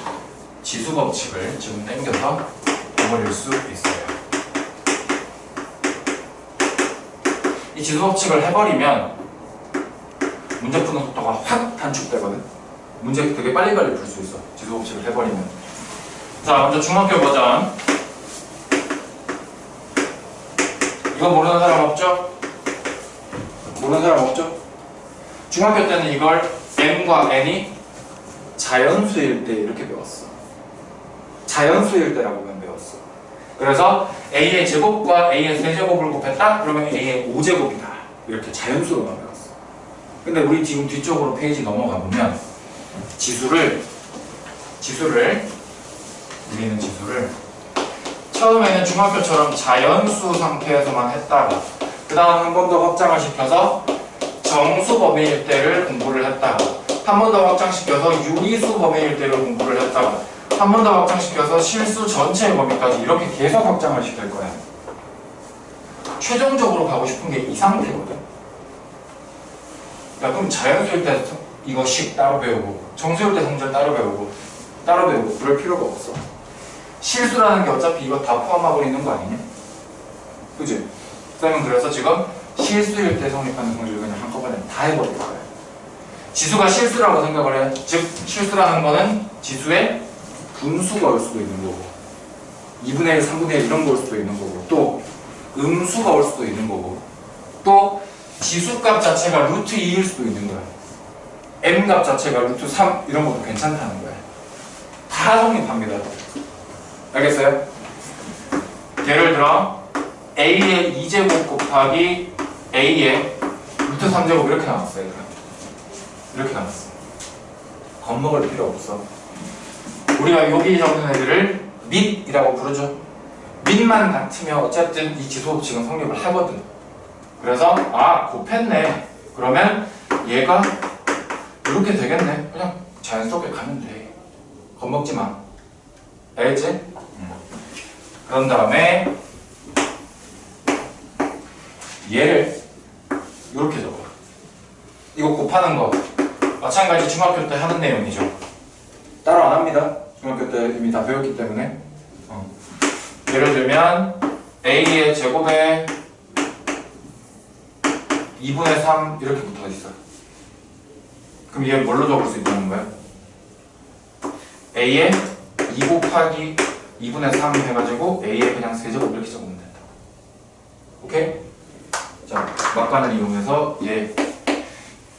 지수 법칙을 지금 당겨서 버릴 수 있어요. 이 지수 법칙을 해버리면 문제 푸는 속도가 확 단축되거든. 문제 되게 빨리빨리 풀 수 있어, 지수 법칙을 해버리면. 자, 먼저 중학교 버전. 이거 모르는 사람 없죠? 모르는 사람 없죠? 중학교 때는 이걸 m과 n이 자연수일 때 이렇게 배웠어. 자연수일 때라고만 배웠어. 그래서 a의 제곱과 a의 세제곱을 곱했다? 그러면 a의 5제곱이다. 이렇게 자연수로만 배웠어. 근데 우리 지금 뒤쪽으로 페이지 넘어가 보면 지수를 우리는 지수를 처음에는 중학교처럼 자연수 상태에서만 했다가 그 다음 한 번 더 확장을 시켜서 정수 범위일 때를 공부를 했다가 한 번 더 확장시켜서 유리수 범위일 때를 공부를 했다가 한 번 더 확장시켜서 실수 전체의 범위까지 이렇게 계속 확장을 시킬 거야. 최종적으로 가고 싶은 게 이 상태거든. 야, 그럼 자연수일 때 이거 식 따로 배우고 정수일 때 성질 따로 배우고 그럴 필요가 없어. 실수라는 게 어차피 이거 다 포함하고 있는 거 아니냐? 그치? 쌤은 그래서 지금 실수일 때 성립하는 성질을 그냥 한꺼번에 다 해버릴 거예요. 지수가 실수라고 생각을 해. 즉 실수라는 거는 지수의 분수가 올 수도 있는 거고 2분의 1, 3분의 1 이런 거 올 수도 있는 거고 또 음수가 올 수도 있는 거고 또 지수값 자체가 루트 2일 수도 있는 거야. m값 자체가 루트 3 이런 것도 괜찮다는 거야. 다 성립합니다. 알겠어요? 예를 들어 a의 2제곱 곱하기 a의 루트 3제곱 이렇게 나왔어요. 이렇게 나왔어. 겁먹을 필요 없어. 우리가 여기 적는 애들을 밑이라고 부르죠. 밑만 같으면 어쨌든 이 지수법칙은 성립을 하거든. 그래서 곱했네. 그러면 얘가 이렇게 되겠네. 그냥 자연스럽게 가면 돼. 겁먹지 마. 알겠지? 그런 다음에 얘를 이렇게 적어. 이거 곱하는 거 마찬가지 중학교 때 하는 내용이죠. 따로 안 합니다. 중학교 때 이미 다 배웠기 때문에. 예를 들면 a의 제곱에 2분의 3 이렇게 붙어 있어. 그럼 얘 뭘로 적을 수 있다는 거야? a의 2 곱하기 2분의 3 해가지고 a의 그냥 세제곱 이렇게 적으면 된다. 오케이? 자, 막간을 이용해서 얘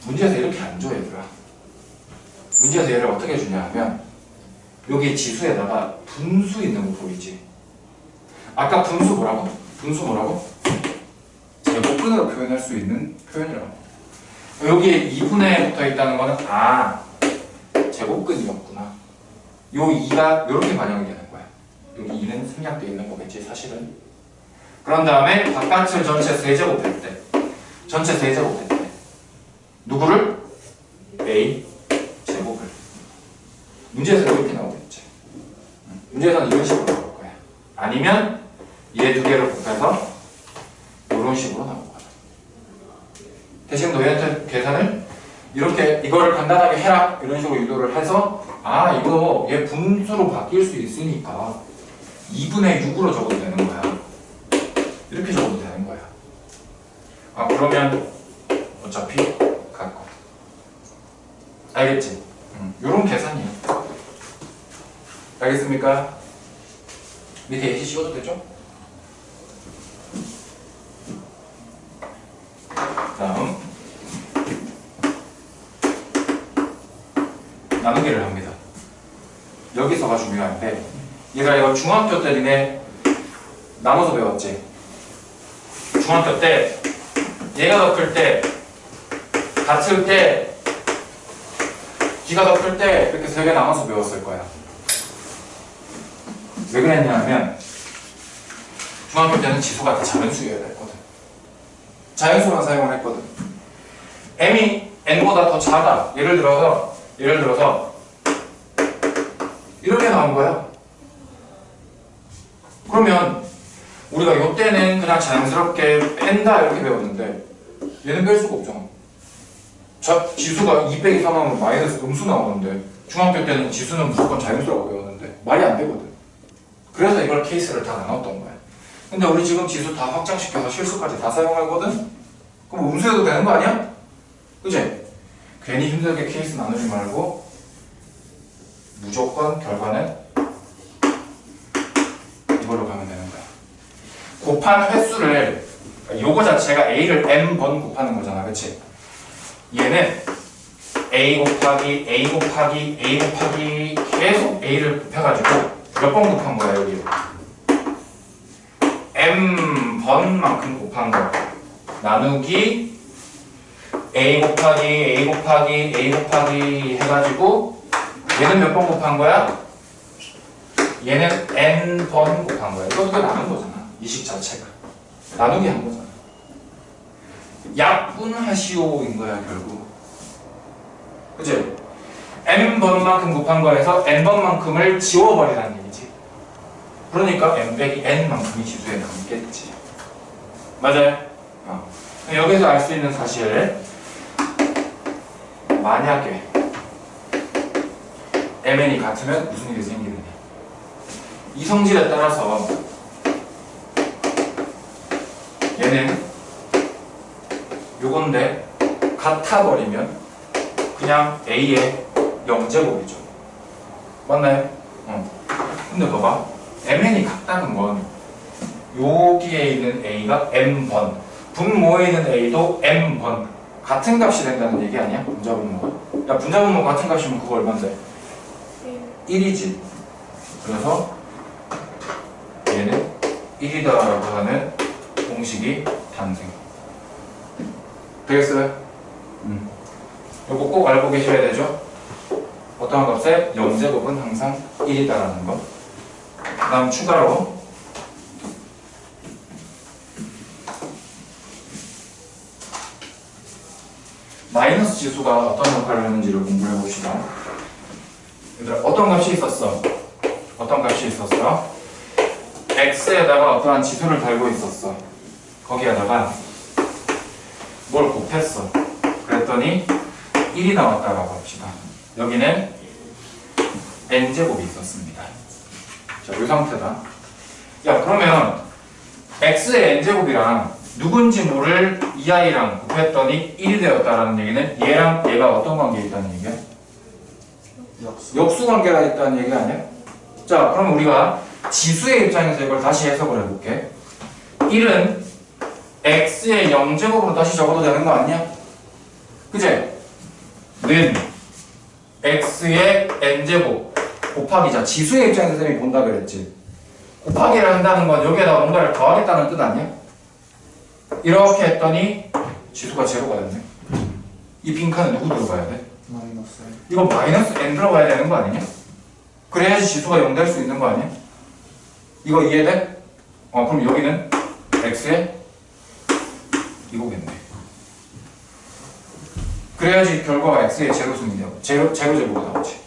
문제에서 이렇게 안 줘, 얘들아. 문제에서 얘를 어떻게 주냐 하면 여기 지수에다가 분수 있는 거 보이지? 아까 분수 뭐라고? 분수 뭐라고? 제곱근으로 표현할 수 있는 표현이라고. 여기에 2분에 붙어 있다는 거는 제곱근이었구나. 요 2가 이렇게 반영이 되는 거야. 여기 2는 생략되어 있는 거겠지, 사실은. 그런 다음에 바깥을 전체 세제곱할 때, 전체 세제곱할 때 누구를? a 제곱을. 문제에서 이렇게 나오겠지. 문제에서는 이런 식으로 나올 거야. 아니면 얘 두 개를 곱해서 이런 식으로 나오거든. 대신 너희한테 계산을 이렇게 이거를 간단하게 해라 이런 식으로 유도를 해서 이거 얘 분수로 바뀔 수 있으니까 2분의 6으로 적어도 되는 거야. 이렇게 적어도 되는 거야. 그러면 어차피 갈 거야. 알겠지? 요런 계산이야. 알겠습니까? 밑에 예시 씌워도 되죠? 다음 나누기를 합니다. 여기서가 중요한데 얘가 이거 중학교 때 니네 나눠서 배웠지? 중학교 때 얘가 더 클 때 같을 때 B가 더 클 때 이렇게 세 개 나눠서 배웠을 거야. 왜 그랬냐면 중학교 때는 지수가 다 작은 수여야 됐거든. 자연수만 사용을 했거든. m이 n보다 더 작아. 예를 들어서 이렇게 나온 거야. 그러면 우리가 이때는 그냥 자연스럽게 뺀다 이렇게 배웠는데 얘는 뺄 수가 없잖아. 지수가 2 빼기 3 하면 마이너스 음수 나오는데 중학교 때는 지수는 무조건 자연수라고 배웠는데 말이 안 되거든. 그래서 이걸 케이스를 다 나눴던 거야. 근데 우리 지금 지수 다 확장시켜서 실수까지 다 사용하거든? 그럼 음수해도 되는 거 아니야? 그치? 괜히 힘들게 케이스 나누지 말고 무조건 결과는 이걸로 가면 되는 거야. 곱하는 횟수를 요거 자체가 a를 n번 곱하는 거잖아. 그치? 얘는 a 곱하기 a 곱하기 a 곱하기 계속 a를 곱해가지고 몇 번 곱한 거야 여기 m 번만큼 곱한 거 나누기 a 곱하기 a 곱하기 a 곱하기 해가지고 얘는 몇 번 곱한 거야? 얘는 n 번 곱한 거야. 이것도 나눈 거잖아. 이 식 자체가 나누기 한 거잖아. 약분하시오인 거야 결국. 그치? n번만큼 곱한 거에서 n번만큼을 지워버리라는 얘기지. 그러니까 n 빼기 n만큼이 지수에 남겠지. 맞아요? 여기서 알 수 있는 사실, 만약에 mn이 같으면 무슨 일이 생기느냐. 이 성질에 따라서 얘는 요건데 같아버리면 그냥 a의 0제곱이죠. 맞나요? 근데 봐봐. mn이 같다는 건 여기에 있는 a가 m번 분모에 있는 a도 m번 같은 값이 된다는 얘기 아니야? 분자분모가. 야, 분자분모 같은 값이면 그거 얼만데? 1이지. 그래서 얘는 1이다라고 하는 공식이 탄생. 되겠어요? 이거 꼭 알고 계셔야 되죠? 어떤 값에 0제곱은 항상 1이다라는 거. 그 다음 추가로 마이너스 지수가 어떤 역할을 하는지를 공부해 봅시다. 얘들아, 어떤 값이 있었어? 어떤 값이 있었어? x에다가 어떠한 지수를 달고 있었어. 거기에다가 뭘 곱했어. 그랬더니 1이 나왔다라고 합시다. 여기는 n제곱이 있었습니다. 자, 이 상태다. 야, 그러면 x의 n제곱이랑 누군지 모를 이 아이랑 곱했더니 1이 되었다라는 얘기는 얘랑 얘가 어떤 관계에 있다는 얘기야? 역수 관계가 있다는 얘기 아니야? 자, 그럼 우리가 지수의 입장에서 이걸 다시 해석을 해볼게. 1은 x의 0제곱으로 다시 적어도 되는 거 아니야? 그제? 는 x의 n제곱 곱하기, 자, 지수의 입장에서 선생님이 본다 그랬지. 곱하기를 한다는 건 여기에다가 뭔가를 더하겠다는 뜻 아니야? 이렇게 했더니 지수가 제로가 됐네. 이 빈칸에 누구 들어가야 돼? 마이너스. 이거 마이너스 n 들어가야 되는 거 아니냐? 그래야지 지수가 0 될 수 있는 거 아니야? 이거 이해돼? 그럼 여기는 x에 이거겠네. 그래야지 결과가 x의 제로승이냐고. 제로제곱이 나오지.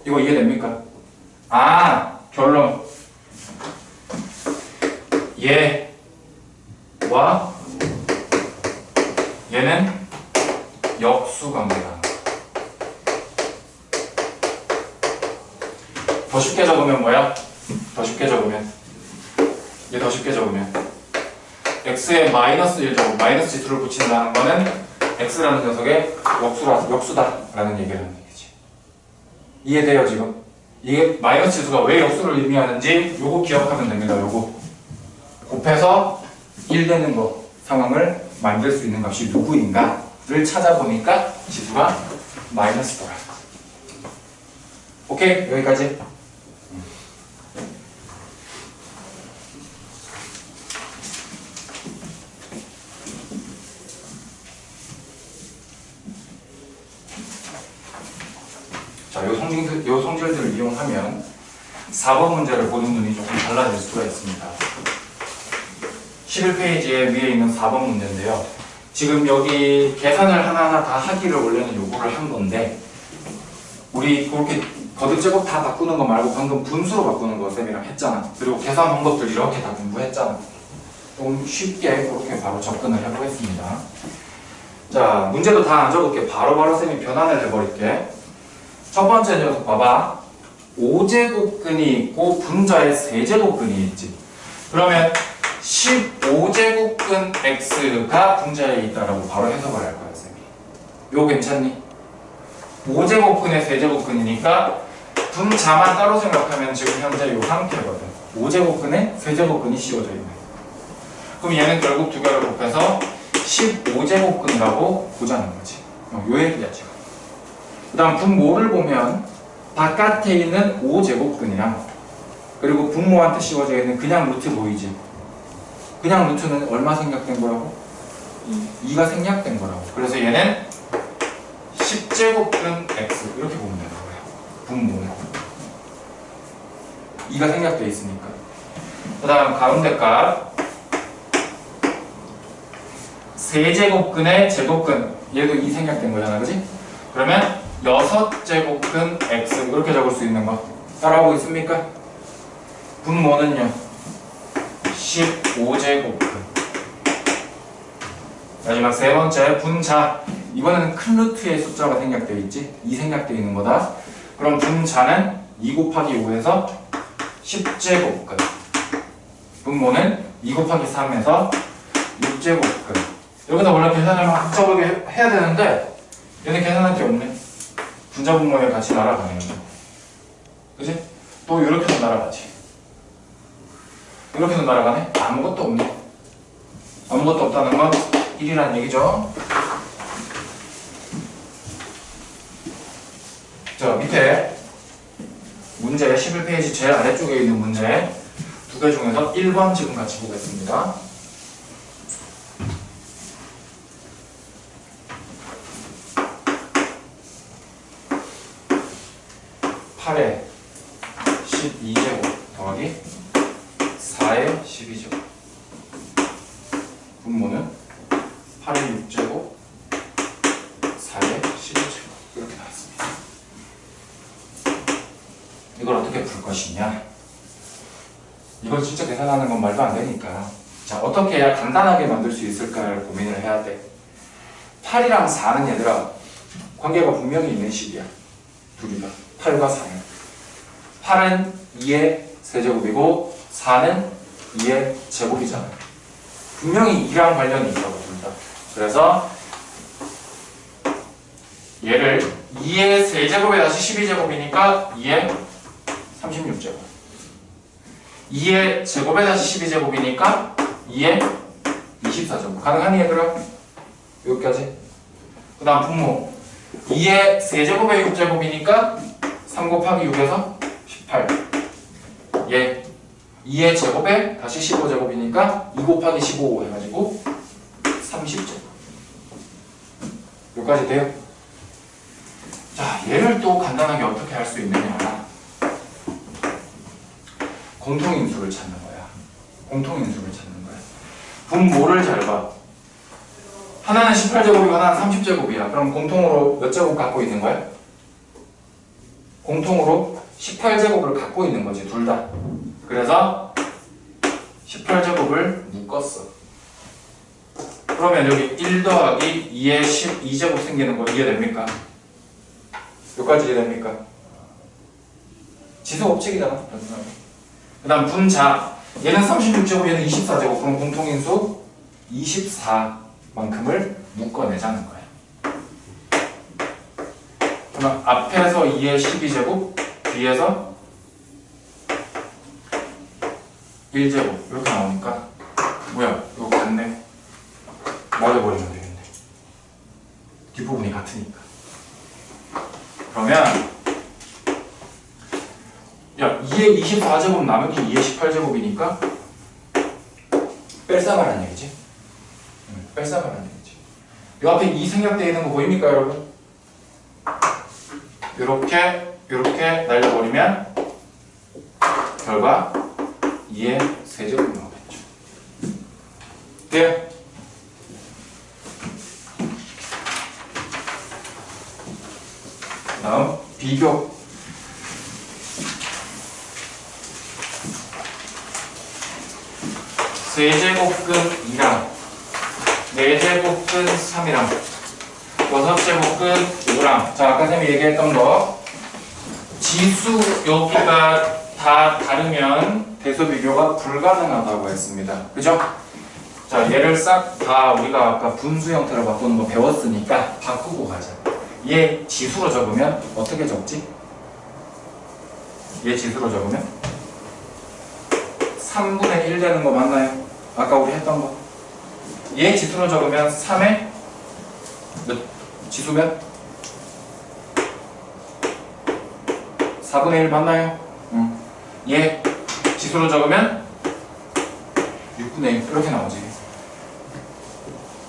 이거 이해됩니까? 아, 결론. 얘와 얘는 역수 관계다. 더 쉽게 적으면 뭐야? 더 쉽게 적으면 얘 더 쉽게 적으면 x에 마이너스 1제곱 마이너스 지수를 붙인다는 거는 x라는 녀석의 역수다라는 얘기를 하는 얘기지. 이해돼요 지금? 이게 마이너스 지수가 왜 역수를 의미하는지 요거 기억하면 됩니다. 요거 곱해서 1 되는 거 상황을 만들 수 있는 값이 누구인가를 찾아보니까 지수가 마이너스더라. 오케이? 여기까지. 자, 요 성질들을 이용하면 4번 문제를 보는 눈이 조금 달라질 수가 있습니다. 11페이지에 위에 있는 4번 문제인데요. 지금 여기 계산을 하나하나 다 하기를 원래는 요구를 한 건데 우리 그렇게 거듭제곱 다 바꾸는 거 말고 방금 분수로 바꾸는 거 쌤이랑 했잖아. 그리고 계산 방법들 이렇게 다 공부했잖아. 좀 쉽게 그렇게 바로 접근을 해보겠습니다. 자, 문제도 다 안 적을게. 바로바로 쌤이 변환을 해버릴게. 첫 번째 녀석 봐봐. 5제곱근이 있고 분자에 세제곱근이 있지. 그러면 15제곱근 x가 분자에 있다라고 바로 해석을 할 거야, 쌤이. 요거 괜찮니? 5제곱근에 세제곱근이니까 분자만 따로 생각하면 지금 현재 요 상태거든. 5제곱근에 세제곱근이 씌워져 있네. 그럼 얘는 결국 두 개를 곱해서 15제곱근이라고 보자는 거지. 요 얘기야, 지금. 그 다음 분모를 보면 바깥에 있는 5제곱근이랑 그리고 분모한테 씌워져 있는 그냥 루트 보이지? 그냥 루트는 얼마 생략된 거라고? 2가 생략된 거라고. 그래서 얘는 10제곱근 x 이렇게 보면 되는 거예요. 분모는 2가 생략되어 있으니까. 그 다음 가운데 값 세제곱근의 제곱근 얘도 2 생략된 거잖아, 그지? 그러면 6제곱근 x 이렇게 적을 수 있는 거 따라하고 있습니까? 분모는요 15제곱근. 마지막 세 번째 분자. 이거는 큰 루트의 숫자가 생략되어 있지? 2 생략되어 있는 거다. 그럼 분자는 2 곱하기 5에서 10제곱근. 분모는 2 곱하기 3에서 6제곱근. 여기서 원래 계산을 막 복잡하게 해야 되는데 얘는 계산할 게 없네. 분자 분모에 같이 날아가네요. 그치? 또 이렇게도 날아가지. 이렇게도 날아가네? 아무것도 없네. 아무것도 없다는 건 1이라는 얘기죠. 자, 밑에 문제 11페이지 제일 아래쪽에 있는 문제 두 개 중에서 1번 지금 같이 보겠습니다. (8의 12제곱) 더하기 4의 12제곱. 분모는 8의 6제곱 4의 12제곱 이렇게 나왔습니다. 이걸 어떻게 풀 것이냐? 이걸 진짜 계산하는 건 말도 안 되니까. 자, 어떻게 해야 간단하게 만들 수 있을까를 고민을 해야 돼. 8이랑 4는 얘들아 관계가 분명히 있는 식이야. 둘이가 8과 4는. 8은 2의 세제곱이고 4는 2의 제곱이잖아. 분명히 2랑 관련이 있다고 둘 다. 그래서 얘를 2의 세제곱에 다시 12제곱이니까 2의 36제곱. 2의 제곱에 다시 12제곱이니까 2의 24제곱. 가능하니 얘들아? 여기까지. 그 다음 분모 2의 세제곱에 6제곱이니까 3 곱하기 6에서 18. 얘 2의 제곱에 다시 15제곱이니까 2 곱하기 15 해가지고 30제곱. 여기까지 돼요? 자, 얘를 또 간단하게 어떻게 할 수 있느냐. 공통인수를 찾는 거야. 공통인수를 찾는 거야. 분모를 잘 봐. 하나는 18제곱이고 하나는 30제곱이야. 그럼 공통으로 몇 제곱 갖고 있는 거야? 공통으로 18제곱을 갖고 있는 거지, 둘 다. 그래서 18제곱을 묶었어. 그러면 여기 1 더하기 2의 12제곱 생기는 거 이해됩니까? 여기까지 이해됩니까? 지수법칙이잖아. 그 다음 분자. 얘는 36제곱, 얘는 24제곱. 그럼 공통인수 24만큼을 묶어내자는 거야. 그러면 앞에서 2의 12제곱, 뒤에서 1제곱 이렇게 나오니까 뭐야? 이거 같네. 맞아버리면 되겠네. 뒷부분이 같으니까. 그러면 야, 2의 24제곱 나누기 2의 18제곱이니까 뺄셈하라는 얘기지. 뺄셈하라는 얘기지. 이 앞에 2 생략되어 있는 거 보입니까, 여러분? 이렇게 날려버리면 결과 2의 세제곱이 나오겠죠. 네. 다음 비교. 세제곱근 2랑 4제곱근 3이랑 6제곱근 5랑. 자, 아까 쌤이 얘기했던 거 지수 여기가 다 다르면 대소 비교가 불가능하다고 했습니다. 그죠? 자, 얘를 싹 다 우리가 아까 분수 형태로 바꾸는 거 배웠으니까 바꾸고 가자. 얘 지수로 적으면 어떻게 적지? 얘 지수로 적으면 3분의 1 되는 거 맞나요? 아까 우리 했던 거. 얘 지수로 적으면 3의 몇? 지수면? 4분의 1 맞나요? 얘 지수로 적으면 6분의 1 이렇게 나오지.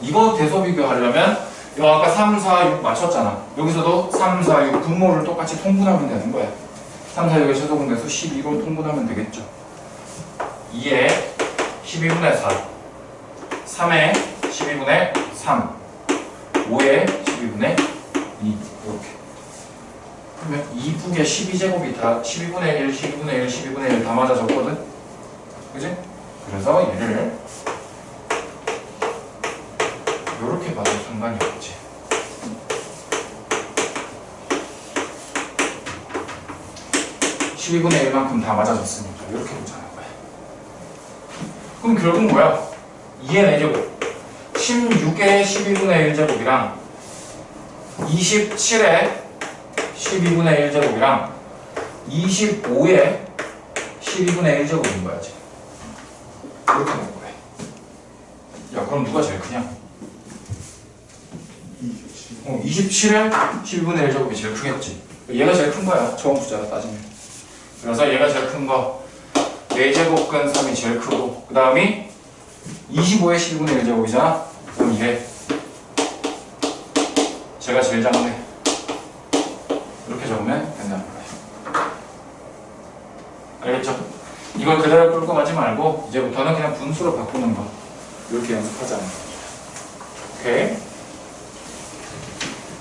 이거 대소 비교하려면 이거 아까 3, 4, 6 맞췄잖아. 여기서도 3, 4, 6 분모를 똑같이 통분하면 되는 거야. 3, 4, 6의 최소분배수 12로 통분하면 되겠죠. 2에 12분의 4, 3에 12분의 3, 5에 12분의 2 이렇게. 그러면 2북에 12제곱이 다 12분의 1, 12분의 1, 12분의 1 다 맞아 적거든? 그지? 그래서 얘를 이렇게 봐도 상관이 없지. (12분의 1만큼) 다 맞아졌으니까 이렇게 보자는 거야. 그럼 결국 뭐야? 2의 4제곱 16의 12분의 1제곱이랑 27의 12분의 1제곱이랑 25의 12분의 1제곱인 거야 지금. 이렇게 된 거야. 그럼 누가 제일 크냐? 27에 12분의 1제곱이 제일 크겠지. 얘가 제일 큰 거야. 처음 숫자로 따지면. 그래서 얘가 제일 큰 거. 4제곱근 3이 제일 크고, 그 다음이 25에 12분의 1제곱이잖아. 그럼 얘. 제가 제일 작네. 이렇게 적으면 된다는 거예요. 알겠죠? 이걸 그대로 끌고 가지 말고 이제부터는 그냥 분수로 바꾸는 거 이렇게 연습하자는 거죠. 오케이?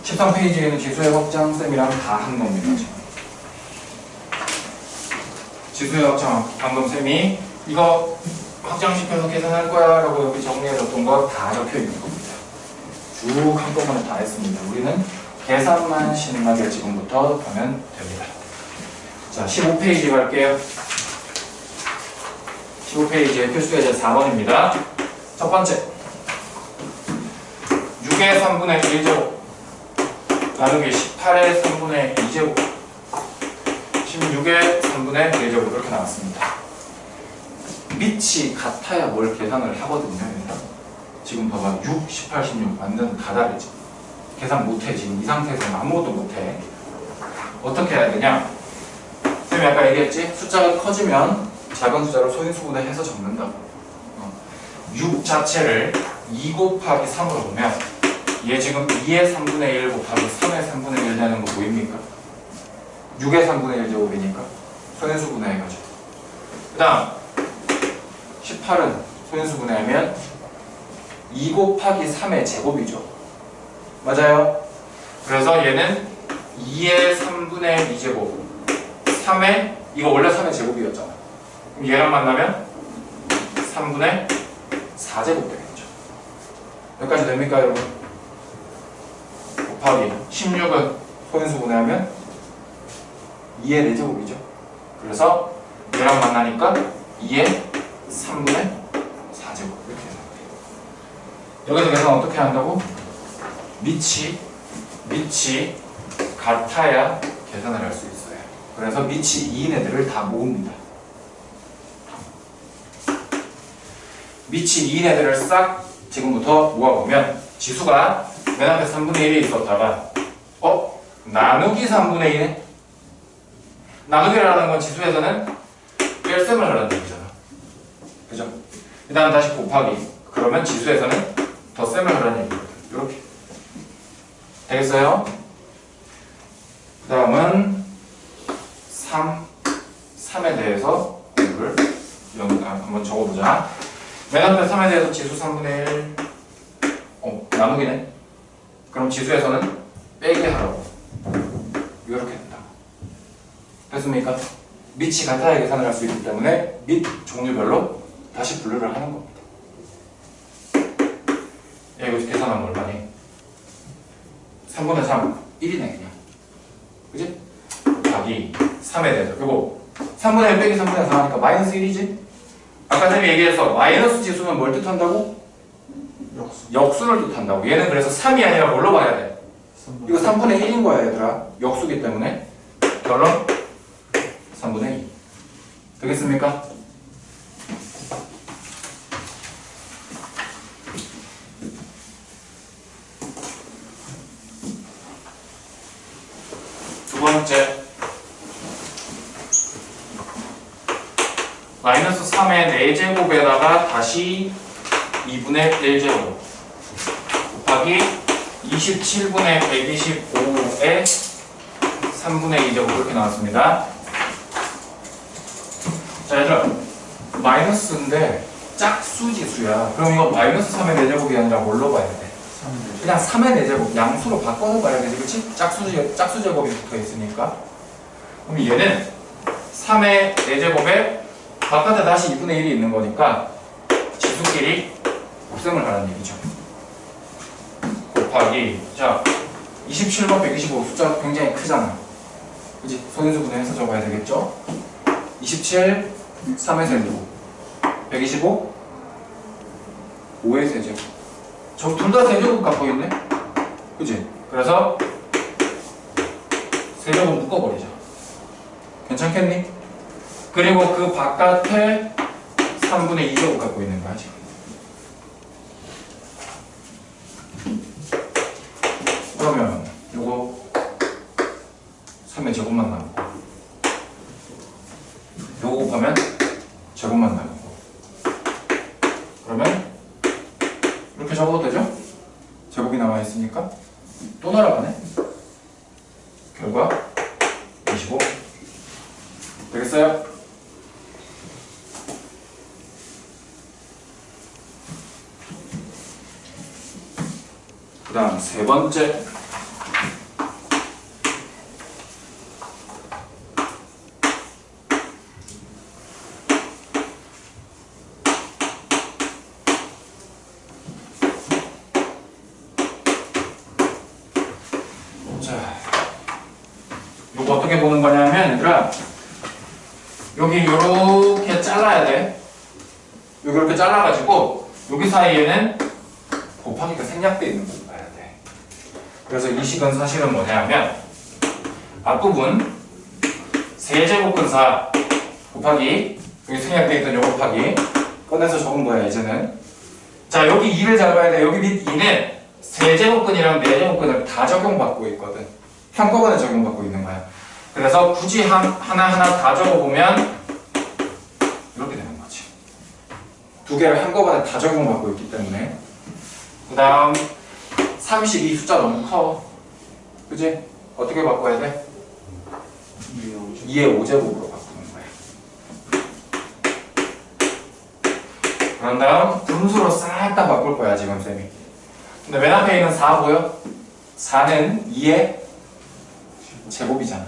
13페이지에는 지수의 확장 쌤이랑 다 한 겁니다. 지금. 지수의 확장 방금 쌤이 이거 확장시켜서 계산할 거야 라고 여기 정리해줬던 거 다 적혀 있는 겁니다. 쭉 한꺼번에 다 했습니다. 우리는 계산만 신나게 지금부터 하면 됩니다. 자, 15페이지 갈게요. 15페이지의 필수예제 4번입니다. 첫 번째, 6의 3분의 1제곱 나누기 18의 3분의 2제곱 16의 3분의 4제곱 이렇게 나왔습니다. 밑이 같아야 뭘 계산을 하거든요. 지금 봐봐. 6, 18, 16 완전 다 다르지. 계산 못해. 지금 이 상태에서는 아무것도 못해. 어떻게 해야 되냐? 쌤이 아까 얘기했지? 숫자가 커지면 작은 숫자로 소인수분해 해서 적는다고. 6 자체를 2 곱하기 3으로 보면 얘 지금 2의 3분의 1 곱하기 3의 3분의 1 되는 거 보입니까? 6의 3분의 1 제곱이니까 소인수분해 해가지고. 그 다음 18은 소인수분해하면 2 곱하기 3의 제곱이죠. 맞아요? 그래서 얘는 2의 3분의 2제곱 3의 이거 원래 3의 제곱이었잖아. 그럼 얘랑 만나면 3분의 4제곱 되겠죠. 여기까지 됩니까 여러분? 곱하기 16은 소인수분해하면 2의 4제곱이죠. 그래서 얘랑 만나니까 2의 3분의 4제곱 이렇게 되는 거예요. 여기서 계산 어떻게 한다고? 밑이 같아야 계산을 할 수 있어요. 그래서 밑이 2인 애들을 다 모읍니다. 밑이 2인 애들을 싹 지금부터 모아보면 지수가 맨 앞에 3분의 1이 있었다가 나누기 3분의 2네? 나누기라는 건 지수에서는 뺄셈을 하라는 얘기잖아. 그죠? 그 다음 다시 곱하기. 그러면 지수에서는 덧셈을 하라는 얘기거든. 이렇게. 되겠어요? 그 다음은 3에 대해서 공부를 한번 적어보자. 맨 앞에 3에 대해서 지수 3분의 1 나누기네. 그럼 지수에서는 빼기 하라고. 이렇게 된다. 됐습니까? 밑이 같아야 계산을 할 수 있기 때문에 밑 종류별로 다시 분류를 하는 겁니다. 이거 계산하면 얼마니? 3분의 3, 1이네 그냥. 그지? 곱하기 3에 대해서. 그리고 3분의 1 빼기 3분의 4 하니까 마이너스 1이지? 아까 쌤이 얘기해서 마이너스 지수는 뭘 뜻한다고? 역수를 뜻한다고. 얘는 그래서 3이 아니라 뭘로 봐야 돼? 이거 3분의 1인 거야 얘들아. 역수기 때문에 결론 3분의 2 되겠습니까? 두 번째, 마이너스 3의 4제곱에다가 다시 2분의 1제곱 곱하기 27분의 125의 3분의 2제곱 이렇게 나왔습니다. 자 얘들아, 마이너스인데 짝수지수야. 그럼 이거 마이너스 3의 4제곱이 아니라 뭘로 봐야 돼? 그냥 3의 4제곱 양수로 바꿔서 봐야 되지, 그치? 짝수제곱이 붙어 있으니까. 그럼 얘는 3의 4제곱에 바깥에 다시 2분의 1이 있는 거니까 지수끼리 곱셈을 하라는 얘기죠. 곱하기, 자 27과 125 숫자가 굉장히 크잖아. 그치? 소인수분해해서 적어야 되겠죠? 27, 3의 세제곱 125, 5의 세제곱. 저 둘 다 세제곱 갖고 있네? 그치? 그래서 세제곱 묶어버리자. 괜찮겠니? 그리고 그 바깥에 3분의 2제곱 갖고 있는 거야 지금. 그러면 이렇게 적어도 되죠? 제곱이 나와 있으니까 또 날아가네. 결과 25 되겠어요? 그 다음 세 번째. 자, 요거 어떻게 보는 거냐면, 얘들아, 여기 요렇게 잘라야 돼. 여기 이렇게 잘라가지고, 여기 사이에는 곱하기가 생략되어 있는 거 봐야 돼. 그래서 이 식은 사실은 뭐냐면, 앞부분 세제곱근사 곱하기, 여기 생략되어 있던 요 곱하기, 꺼내서 적은 거야, 이제는. 자, 여기 2를 잘 봐야 돼. 여기 밑 2는 세제곱근이랑 네제곱근을 다 적용받고 있거든. 한꺼번에 적용받고 있는 거야. 그래서 굳이 하나하나 다 적어보면 이렇게 되는 거지. 두 개를 한꺼번에 다 적용받고 있기 때문에. 그 다음 32 숫자 너무 커. 그치? 어떻게 바꿔야 돼? 2의 5제곱으로 바꾸는 거야. 그런 다음 분수로 싹 다 바꿀 거야, 지금 쌤이. 근데 맨 앞에 있는 4 보여? 4는 2의 제곱이잖아.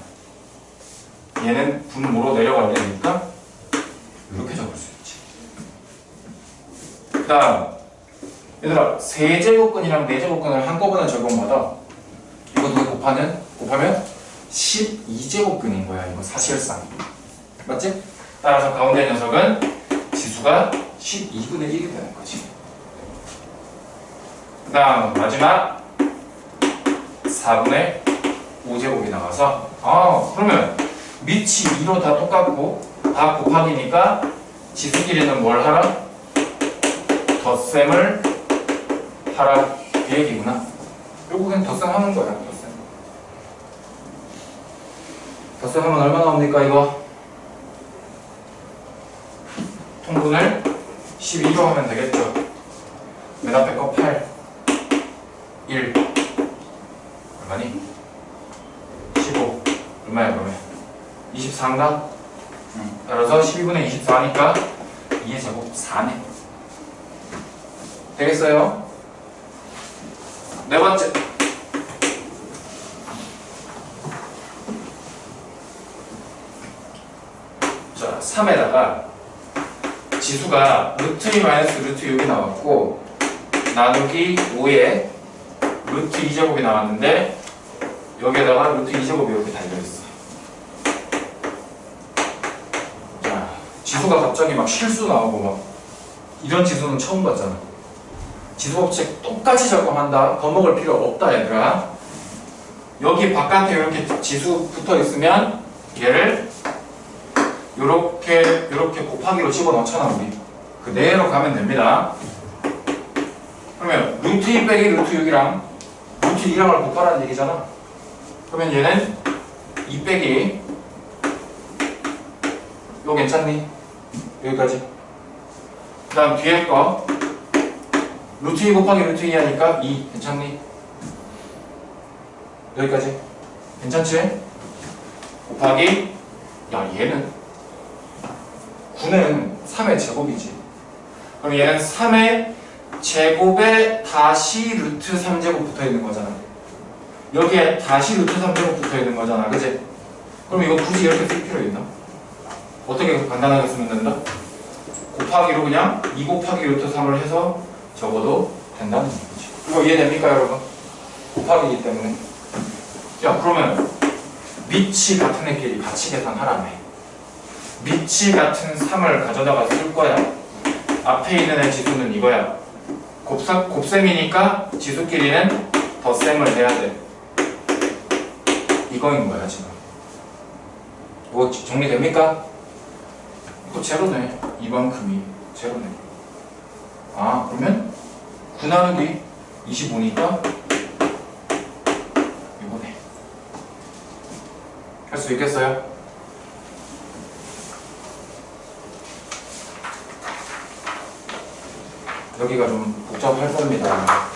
얘는 분모로 내려가야 되니까 이렇게 적을 수 있지. 그 다음 얘들아, 세제곱근이랑 네제곱근을 한꺼번에 적용받아. 이거 두 개 곱하면 12제곱근인 거야, 이거 사실상. 맞지? 따라서 가운데 녀석은 지수가 12분의 1이 되는 거지. 그 다음 마지막 4분의 5제곱이 나와서, 그러면 밑이 2로 다 똑같고 다 곱하기니까 지수끼리는 뭘 하라? 덧셈을 하라, 이 얘기구나. 결국엔 덧셈 하는 거야. 덧셈 하면 얼마 나옵니까, 이거? 통분을 12로 하면 되겠죠. 맨 앞에 거 8 1 얼마니? 15 얼마야 그러면? 24인가? 따라서 12분의 24니까 2의 제곱 4네. 되겠어요? 네 번째. 자, 3에다가 지수가 루트 2 마이너스 루트 6이 나왔고 나누기 5에 루트 2제곱이 나왔는데 여기에다가 루트 2제곱이 이렇게 달려있어. 자, 지수가 갑자기 막 실수 나오고 막 이런 지수는 처음 봤잖아. 지수 법칙 똑같이 적용한다. 겁먹을 필요 없다, 얘들아. 여기 바깥에 이렇게 지수 붙어 있으면 얘를 요렇게 곱하기로 집어넣잖아, 우리. 그대로 가면 됩니다. 그러면 루트 2 빼기 루트 6이랑 루트 2랑을 곱하라는 얘기잖아. 그러면 얘는 2 빼기 요 괜찮니? 여기까지. 그 다음 뒤에 거 루트 2 곱하기 루트 2 하니까 2 괜찮니? 여기까지. 괜찮지? 곱하기 야, 얘는 9는 3의 제곱이지. 그럼 얘는 3의 제곱에 다시 루트 3제곱 붙어 있는 거잖아. 여기에 다시 루트 3제곱 붙어 있는 거잖아. 그치? 그럼 이거 굳이 이렇게 쓸 필요 있나? 어떻게 간단하게 쓰면 된다? 곱하기로 그냥 2 곱하기 루트 3을 해서 적어도 된다는 얘기지. 이거 이해됩니까, 여러분? 곱하기이기 때문에. 자, 그러면 밑이 같은 애끼리 같이 계산하라며. 밑이 같은 3을 가져다가 쓸 거야. 앞에 있는 애 지수는 이거야. 곱셈이니까 지수끼리는 덧셈을 해야 돼. 이거인 거야, 지금. 이거 정리됩니까? 이거 제로네. 이만큼이 제로네. 아, 그러면 9 나누기 25니까 이거네. 할 수 있겠어요? 여기가 좀 복잡할 겁니다.